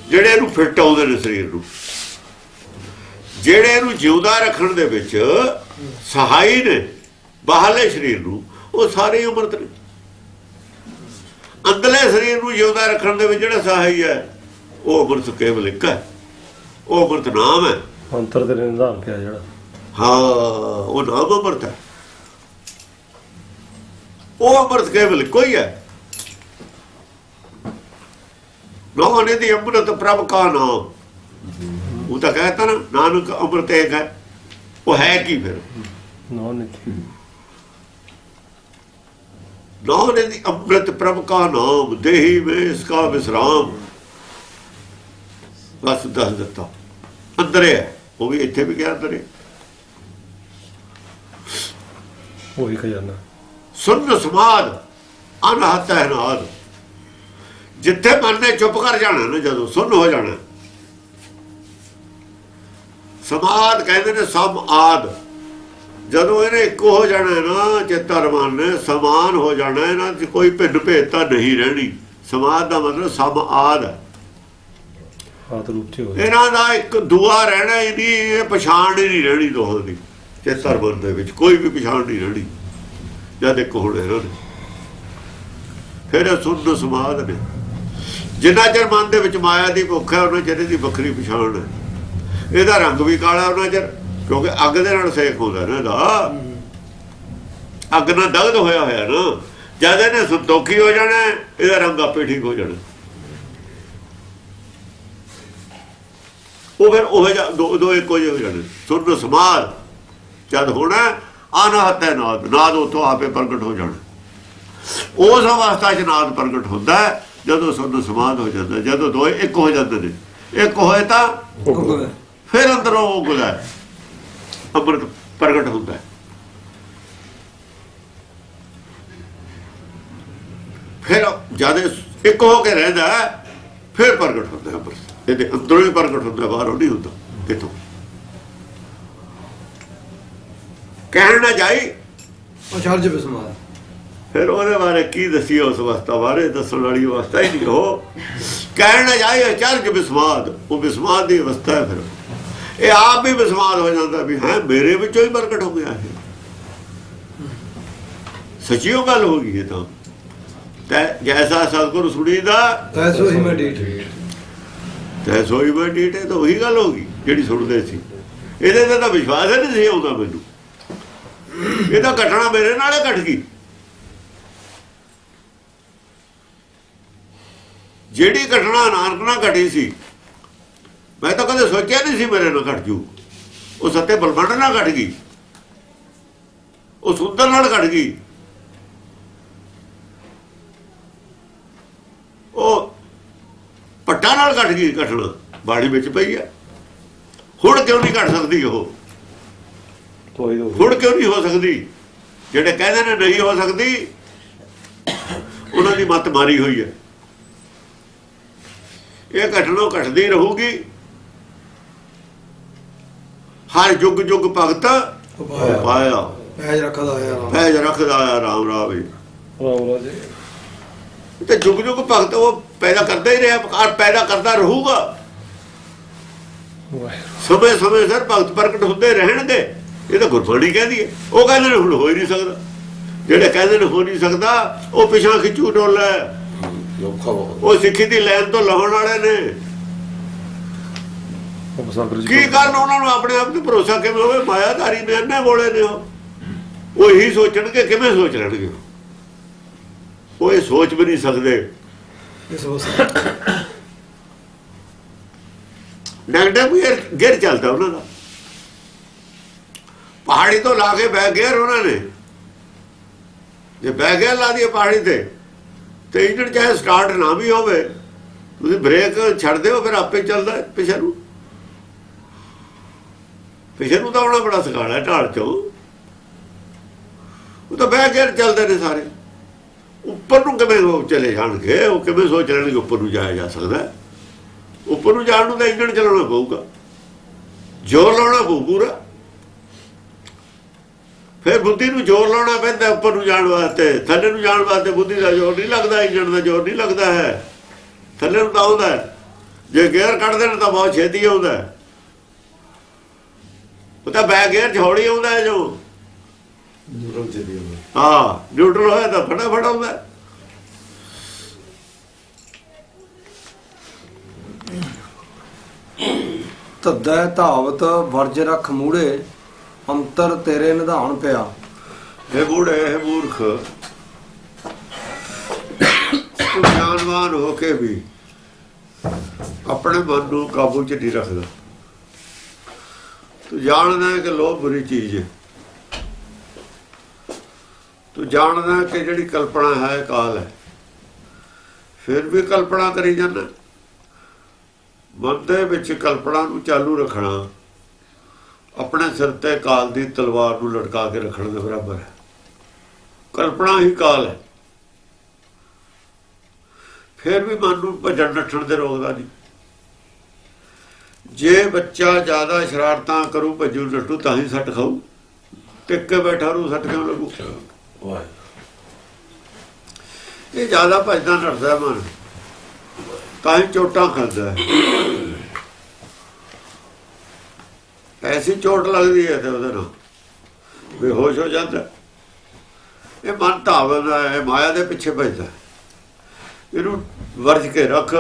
Speaker 1: ਜਿਹੜੇ ਇਹਨੂੰ ਫਿੱਟ ਆਉਂਦੇ ਨੇ ਸਰੀਰ ਨੂੰ, ਜਿਹੜੇ ਇਹਨੂੰ ਜਿਉਂਦਾ ਰੱਖਣ ਦੇ ਵਿੱਚ ਸਹਾਈ ਨੇ ਬਾਹਰਲੇ ਸਰੀਰ ਨੂੰ, ਉਹ ਸਾਰੇ ਅੰਮ੍ਰਿਤ ਨੇ। ਅੰਦਰਲੇ ਸਰੀਰ ਨੂੰ ਜਿਉਂਦਾ ਰੱਖਣ ਦੇ ਵਿੱਚ ਜਿਹੜਾ ਸਹਾਈ ਹੈ, ਉਹ ਅੰਮ੍ਰਿਤ ਕੇਵਲ ਇੱਕ ਹੈ। ਉਹ ਅੰਮ੍ਰਿਤ ਨਾਮ ਹੈ।
Speaker 2: ਅੰਤਰ ਦੇ ਨਿਧਾਨ ਕਿਹਾ ਜਿਹੜਾ,
Speaker 1: ਹਾਂ, ਉਹ ਨਾਮ ਅੰਮ੍ਰਿਤ ਹੈ। ਉਹ ਅੰਮ੍ਰਿਤ ਕੇਵਲ ਕੋਈ ਹੈ। ਨਾਮ ਦੀ ਅੰਮ੍ਰਿਤ ਪ੍ਰਭ ਕਾ ਨਾਮ। ਉਹ ਤਾਂ कहता ਨਾ, ਨਾਨਕ ਅੰਮ੍ਰਿਤ ਇੱਕ ਹੈ। ਉਹ ਹੈ ਕੀ ਫਿਰ?
Speaker 2: ਨਾਮ
Speaker 1: ਦੀ ਅੰਮ੍ਰਿਤ ਪ੍ਰਭ ਕਾ ਨਾਮ, ਦੇਹੀ में इसका विश्राम। ਬਸ ਦੱਸ ਦਿੱਤਾ। ਅੰਦਰੇ ਹੈ, ਉਹ ਵੀ ਇੱਥੇ ਵੀ ਗਿਆ ਅੰਦਰੇ।
Speaker 2: ਉਹੀ ਖਜ਼ਾਨਾ।
Speaker 1: ਸੁਨ ਸਮਾਦ ਅਨਹਤ ਹੈ ਨਾਦ। ਜਿੱਥੇ ਮਨ ਨੇ ਚੁੱਪ ਕਰ ਜਾਣਾ ਨਾ, ਜਦੋਂ ਸੁਨ ਹੋ ਜਾਣਾ, ਸਮਾਦ ਕਹਿੰਦੇ ਨੇ ਸਮ ਆਦ। ਜਦੋਂ ਇਹਨੇ ਇੱਕ ਹੋ ਜਾਣਾ ਨਾ, ਚਿੱਤਰ ਮਨ ਨੇ ਸਮਾਨ ਹੋ ਜਾਣਾ, ਇਹਨਾਂ 'ਚ ਕੋਈ ਭਿੰਨ ਭੇਦਤਾ ਨਹੀਂ ਰਹਿਣੀ। ਸਮਾਦ ਦਾ ਮਤਲਬ ਸਮ ਆਦ ਹੈ। ਇਹਨਾਂ ਦਾ ਇੱਕ ਦੂਆ ਰਹਿਣਾ ਹੀ ਨਹੀਂ, ਇਹ ਪਛਾਣ ਹੀ ਨਹੀਂ ਰਹਿਣੀ ਦੋਹਾਂ ਦੀ। ਚਿੱਤਰ ਮਨ ਦੇ ਵਿੱਚ ਕੋਈ ਵੀ ਪਛਾਣ ਨਹੀਂ ਰਹਿਣੀ ਜਦ ਇੱਕ ਹੋਣਾ ਇਹਨਾਂ ਨੇ। ਫਿਰ ਸੁਣ ਸਮਾਦ ਨੇ। ਜਿੰਨਾ ਚਿਰ ਮਨ ਦੇ ਵਿੱਚ ਮਾਇਆ ਦੀ ਭੁੱਖ ਹੈ, ਉਹਨਾਂ ਚਿਰ ਦੀ ਵੱਖਰੀ ਪਛਾਣ ਹੈ। ਇਹਦਾ ਰੰਗ ਵੀ ਕਾਲਾ ਉਹਨਾਂ ਚਿਰ, ਕਿਉਂਕਿ ਅੱਗ ਦੇ ਨਾਲ ਸੇਕ ਹੁੰਦਾ ਨਾ ਇਹਦਾ। ਅੱਗ ਨਾਲ ਦਗਧ ਹੋਇਆ ਹੋਇਆ ਨਾ, ਜਦ ਇਹਨੇ ਸੰਤੋਖੀ ਹੋ ਜਾਣਾ, ਇਹਦਾ ਰੰਗ ਆਪੇ ਠੀਕ ਹੋ ਜਾਣਾ। ਉਹ ਫਿਰ ਉਹ ਦੋ ਇੱਕੋ ਜਿਹੇ ਹੋ ਜਾਣੇ। ਸੁਣ ਸਮਾਦ ਜਦ ਹੋਣਾ, ਅਨਹਤ ਹੈ ਨਾਦ। ਨਾਦ ਉੱਥੋਂ ਆਪੇ ਪ੍ਰਗਟ ਹੋ ਜਾਣਾ। ਉਸ ਅਵਸਥਾ 'ਚ ਨਾਦ ਪ੍ਰਗਟ ਹੁੰਦਾ ਜਦੋਂ ਸੁਣ ਸਮਾਦ ਹੋ ਜਾਂਦਾ। ਜਦੋਂ ਦੋਏ ਇੱਕ ਹੋ ਜਾਂਦੇ ਨੇ, ਇੱਕ ਹੋਏ ਤਾਂ ਫਿਰ ਅੰਦਰੋਂ ਉਹ ਗੁਲਾ ਅੰਮ੍ਰਿਤ ਪ੍ਰਗਟ ਹੁੰਦਾ। ਫਿਰ ਜਦ ਇੱਕ ਹੋ ਕੇ ਰਹਿੰਦਾ, ਫਿਰ ਪ੍ਰਗਟ ਹੁੰਦਾ ਅੰਮ੍ਰਿਤ। ਇਹਦੇ ਅੰਦਰੋਂ ਹੀ ਪ੍ਰਗਟ ਹੁੰਦਾ, ਬਾਹਰੋਂ ਨਹੀਂ ਹੁੰਦਾ ਕਿਤੋਂ। ਕਹਿਣ ਨਾ ਜਾਈ
Speaker 3: ਅਚਰਜ ਬਿਸਮਾਰ।
Speaker 1: ਫਿਰ ਉਹਦੇ ਬਾਰੇ ਕੀ ਦੱਸੀਏ? ਉਸ ਅਵਸਥਾ ਬਾਰੇ ਦੱਸਣ ਵਾਲੀ ਅਵਸਥਾ ਹੀ ਨਹੀਂ ਉਹ। ਕਹਿਣ ਨਾ ਜਾਏ ਅਚਰਜ ਬਿਸਮਾਦ, ਉਹ ਬਿਸਮਾਦ ਦੀ ਅਵਸਥਾ ਹੈ। ਫਿਰ ਇਹ ਆਪ ਵੀ ਵਿਸਮਾਦ ਹੋ ਜਾਂਦਾ ਵੀ ਹੈ ਮੇਰੇ ਵਿੱਚੋਂ ਹੀ ਪ੍ਰਗਟ ਹੋ ਗਿਆ ਇਹ ਸੱਚੀਓ ਗੱਲ ਹੋ ਗਈ। ਇਹ ਤਾਂ ਜੈਸਾ ਸਤਿਗੁਰ ਸੁਣੀਦਾ
Speaker 3: ਤੈਸੋ ਹੀ ਮੈਂ ਡੀਠ
Speaker 1: ਤੈ ਸੋਈ ਮੈਂ ਡੀਟੇ ਤਾਂ ਉਹੀ ਗੱਲ ਹੋ ਗਈ ਜਿਹੜੀ ਸੁਣਦੇ ਸੀ। ਇਹਦੇ ਤੇ ਤਾਂ ਵਿਸ਼ਵਾਸ ਹੀ ਨਹੀਂ ਸੀ ਆਉਂਦਾ ਮੈਨੂੰ। ਇਹ ਤਾਂ ਘਟਨਾ ਮੇਰੇ ਨਾਲ ਹੀ ਘਟ ਗਈ। ਜਿਹੜੀ ਘਟਨਾ ਨਾਨਕ ਨਾਲ ਘਟੀ ਸੀ ਮੈਂ ਤਾਂ ਕਦੇ ਸੋਚਿਆ ਨਹੀਂ ਸੀ ਮੇਰੇ ਨਾਲ ਘਟ ਜੂ। ਉਹ ਸੱਤੇ ਬਲਵੰਡ ਨਾਲ ਘਟ ਗਈ, ਉਹ ਸੁੰਦਰ ਨਾਲ ਘਟ ਗਈ, ਉਹ ਪੱਟਾਂ ਨਾਲ ਘਟ ਗਈ। ਘਟਨਾ ਬਾੜੀ ਵਿੱਚ ਪਈ ਹੈ। ਹੁਣ ਕਿਉਂ ਨਹੀਂ ਘਟ ਸਕਦੀ? ਉਹ ਹੁਣ ਕਿਉਂ ਨਹੀਂ ਹੋ ਸਕਦੀ? ਜਿਹੜੇ ਕਹਿੰਦੇ ਨੇ ਨਹੀਂ ਹੋ ਸਕਦੀ ਉਹਨਾਂ ਦੀ ਮੱਤ ਮਾਰੀ ਹੋਈ ਹੈ। ਇਹ ਘਟਨਾ ਘਟਦੀ ਰਹੂਗੀ। ਹਰ ਯੁੱਗ ਯੁੱਗ ਭਗਤ ਪਾਇਆ
Speaker 3: ਪੈਜ ਰੱਖਦਾ ਆਇਆ
Speaker 1: ਪੈਜ ਰੱਖਦਾ ਆਇਆ ਰਾਮ ਰਾਵੇ।
Speaker 2: ਰਾਮ ਜੀ
Speaker 1: ਤੇ ਯੁੱਗ ਯੁੱਗ ਭਗਤ ਉਹ ਪੈਦਾ ਕਰਦਾ ਹੀ ਰਿਹਾ, ਪੈਦਾ ਕਰਦਾ ਰਹੂਗਾ। ਸਮੇਂ ਸਮੇਂ ਸਿਰ ਭਗਤ ਪ੍ਰਗਟ ਹੁੰਦੇ ਰਹਿਣਗੇ। ਇਹ ਤਾਂ ਗੁਰਬਾਣੀ ਕਹਿੰਦੀ ਹੈ। ਉਹ ਕਹਿੰਦੇ ਨੇ ਹੁਣ ਹੋ ਹੀ ਨਹੀਂ ਸਕਦਾ। ਜਿਹੜੇ ਕਹਿੰਦੇ ਨੇ ਹੋ ਨਹੀਂ ਸਕਦਾ ਉਹ ਪਿਛਾਂ ਖਿੱਚੂ ਡੋਲਾ ਹੈ। ਉਹ ਸਿੱਖੀ ਦੀ ਲਾਈਨ ਤੋਂ ਲਾਉਣ ਵਾਲੇ ਨੇ। ਕੀ ਕਰਨ? ਉਹਨਾਂ ਨੂੰ ਆਪਣੇ ਆਪ ਤੇ ਭਰੋਸਾ ਕਿਵੇਂ ਹੋਵੇ? ਮਾਇਆਧਾਰੀ ਨੇ ਇੰਨੇ ਬੋਲੇ ਨੇ। ਉਹ ਇਹੀ ਸੋਚਣਗੇ, ਕਿਵੇਂ ਸੋਚ ਲੈਣਗੇ? ਉਹ ਇਹ ਸੋਚ ਵੀ ਨਹੀਂ ਸਕਦੇ। ਨੈਗੇਟਿਵ ਗੇਅਰ ਚੱਲਦਾ ਉਹਨਾਂ ਦਾ। ਪਹਾੜੀ ਤੋਂ ਲਾ ਕੇ ਬੈਕ ਗੇਅਰ ਉਹਨਾਂ ਨੇ। ਜੇ ਬੈਕ ਗੇਅਰ ਲਾ ਦਈਏ ਪਹਾੜੀ ਤੇ ਇੰਜਣ ਚਾਹੇ ਸਟਾਰਟ ਨਾ ਵੀ ਹੋਵੇ, ਤੁਸੀਂ ਬ੍ਰੇਕ ਛੱਡ ਦਿਓ ਫਿਰ ਆਪੇ ਚੱਲਦਾ। ਪਿੱਛੇ ਨੂੰ ਤਾਂ ਆਉਣਾ ਬੜਾ ਸਖਾਲਾ ਹੈ ਢਾਲ ਚੋਂ। ਉਹ ਤਾਂ ਬੈਕ ਗੇਅਰ ਚੱਲਦੇ ਨੇ ਸਾਰੇ। ਉੱਪਰ ਨੂੰ ਕਿਵੇਂ ਉਹ ਚਲੇ ਜਾਣਗੇ? ਉਹ ਕਿਵੇਂ ਸੋਚ ਲੈਣਗੇ ਉੱਪਰ ਨੂੰ ਜਾਇਆ ਜਾ ਸਕਦਾ? ਉੱਪਰ ਨੂੰ ਜਾਣ ਨੂੰ ਤਾਂ ਇੰਜਣ ਚਲਾਉਣਾ ਪਊਗਾ, ਜ਼ੋਰ ਲਾਉਣਾ ਪਊ ਪੂਰਾ। ਫਿਰ ਬੁੱਧੀ ਨੂੰ ਜ਼ੋਰ ਲਾਉਣਾ ਪੈਂਦਾ ਉੱਪਰ ਨੂੰ ਜਾਣ ਵਾਸਤੇ। ਥੱਲੇ ਨੂੰ ਜਾਣ ਵਾਸਤੇ ਬੁੱਧੀ ਦਾ ਜ਼ੋਰ ਨਹੀਂ ਲੱਗਦਾ, ਇੰਜਣ ਦਾ ਜ਼ੋਰ ਨਹੀਂ ਲੱਗਦਾ ਹੈ। ਥੱਲੇ ਨੂੰ ਤਾਂ ਆਉਂਦਾ। ਜੇ ਗੇਅਰ ਕੱਢ ਦੇਣ ਤਾਂ ਬਹੁਤ ਛੇਤੀ ਆਉਂਦਾ। ਉਹ ਤਾਂ ਬੈਕ ਗੇਅਰ 'ਚ ਹੌਲੀ ਆਉਂਦਾ ਹੈ। ਜੋ ਹਾਂ ਨਿਊਟਰਲ ਹੋਇਆ ਤਾਂ ਫਟਾਫਟ ਆਉਂਦਾ।
Speaker 3: ਧੱਦਾ ਧਾਵਤ ਵਰਜ ਰਖ ਮੂੜੇ ਅੰਤਰ ਤੇਰੇ ਨਿਧਾਨ ਪਿਆ।
Speaker 1: ਇਹ ਬੂੜੇ ਇਹ ਮੂਰਖ, ਤੂੰ ਗਿਆਨਵਾਨ ਹੋ ਕੇ ਵੀ ਆਪਣੇ ਮਨ ਨੂੰ ਕਾਬੂ 'ਚ ਨਹੀਂ ਰੱਖਦਾ। ਤੂੰ ਜਾਣਦਾ ਹੈ ਕਿ ਲੋਭ ਬੁਰੀ ਚੀਜ਼ ਹੈ। ਤੂੰ ਜਾਣਦਾ ਕਿ ਜਿਹੜੀ ਕਲਪਨਾ ਹੈ ਕਾਲ ਹੈ, ਫਿਰ ਵੀ ਕਲਪਨਾ ਕਰੀ ਜਾਂਦਾ। ਮਨ ਦੇ ਵਿੱਚ ਕਲਪਨਾ ਨੂੰ ਚਾਲੂ ਰੱਖਣਾ ਆਪਣੇ ਸਿਰ ਤੇ ਕਾਲ ਦੀ ਤਲਵਾਰ ਨੂੰ ਲਟਕਾ ਕੇ ਰੱਖਣ ਦੇ ਬਰਾਬਰ ਹੈ। ਕਲਪਨਾ ਹੀ ਕਾਲ ਹੈ। ਫਿਰ ਵੀ ਮਨ ਨੂੰ ਭੱਜਣ ਨੱਠਣ ਦੇ ਰੋਕਦਾ ਨਹੀਂ। ਜੇ ਬੱਚਾ ਜ਼ਿਆਦਾ ਸ਼ਰਾਰਤਾਂ ਕਰੂ, ਭੱਜੂ ਨੱਠੂ, ਤਾਂ ਹੀ ਸੱਟ ਖਾਊ। ਟਿੱਕ ਕੇ ਬੈਠਾ ਰੂ ਸੱਟ ਕਿਉਂ ਲੱਗੂ? ਇਹ ਜ਼ਿਆਦਾ ਭੱਜਦਾ ਨੱਠਦਾ ਮਨ, ਤਾਂ ਹੀ ਚੋਟਾਂ ਖਾਂਦਾ ਹੈ। ਐਸੀ ਚੋਟ ਲੱਗਦੀ ਹੈ ਤੇ ਉਹਦੇ ਨਾਲ ਬੇਹੋਸ਼ ਹੋ ਜਾਂਦਾ। ਇਹ ਮਨ ਧਾਵਦਾ ਹੈ, ਮਾਇਆ ਦੇ ਪਿੱਛੇ ਭੱਜਦਾ। ਇਹਨੂੰ ਵਰਜ ਕੇ ਰੱਖ।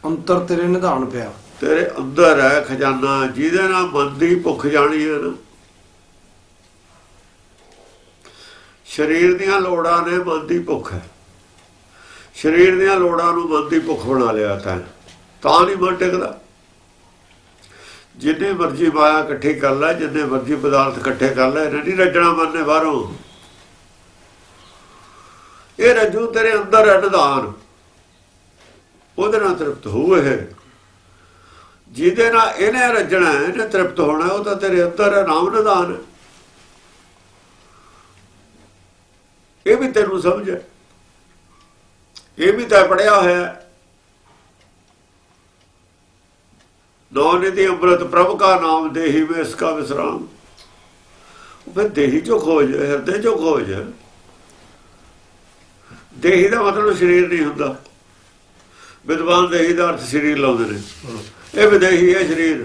Speaker 3: ਅੰਤਰ ਤੇਰੇ ਨਿਧਾਨ ਪਿਆ।
Speaker 1: ਤੇਰੇ ਅੰਦਰ ਹੈ ਖਜ਼ਾਨਾ, ਜਿਹਦੇ ਨਾਲ ਮਨ ਦੀ ਭੁੱਖ ਜਾਣੀ ਹੈ ਨਾ। ਸਰੀਰ ਦੀਆਂ ਲੋੜਾਂ ਨੇ ਮਨ ਦੀ ਭੁੱਖ ਹੈ। ਸਰੀਰ ਦੀਆਂ ਲੋੜਾਂ ਨੂੰ ਮਨ ਦੀ ਭੁੱਖ ਬਣਾ ਲਿਆ ਤਾਂ ਨਹੀਂ ਮਨ ਟਿਕਦਾ। ਜਿੰਨੇ ਮਰਜ਼ੀ ਮਾਇਆ ਇਕੱਠੀ ਕਰ ਲੈ, ਜਿੰਨੇ ਮਰਜ਼ੀ ਪਦਾਰਥ ਇਕੱਠੇ ਕਰ ਲੈ, ਨਹੀਂ ਰੱਜਣਾ ਮਨ ਨੇ ਬਾਹਰੋਂ। ਇਹ ਰੱਜੂ ਤੇਰੇ ਅੰਦਰ ਹੈ ਨਿਧਾਨ। ਉਹਦੇ ਨਾਲ ਤ੍ਰਿਪਤ ਹੋਊ। ਇਹ ਜਿਹਦੇ ਨਾਲ ਇਹਨੇ ਰੱਜਣਾ, ਇਹਨੇ ਤ੍ਰਿਪਤ ਹੋਣਾ, ਉਹ ਤਾਂ ਤੇਰੇ ਅੰਦਰ ਹੈ, ਨਾਮ ਨਿਧਾਨ। ਇਹ ਵੀ ਤੈਨੂੰ ਸਮਝ ਹੈ। ਇਹ ਵੀ ਤਾਂ ਪੜਿਆ ਹੋਇਆ। ਨੌ ਨਿਧੀ ਅੰਮ੍ਰਿਤ ਪ੍ਰਭ ਕਾ ਨਾਮ ਦੇਹੀ में इसका विश्राम। ਫਿਰ ਦੇਹੀ ਚੋਂ ਖੋਜ, ਹਿਰਦੇ ਚੋਂ ਖੋਜ। ਦੇਹੀ ਦਾ ਮਤਲਬ ਸਰੀਰ ਨਹੀਂ ਹੁੰਦਾ। ਵਿਦਵਾਨ ਦੇਹੀ ਦਾ ਅਰਥ ਸਰੀਰ ਲਾਉਂਦੇ ਨੇ। ਇਹ ਵਿਦੇਹੀ ਹੈ ਸਰੀਰ।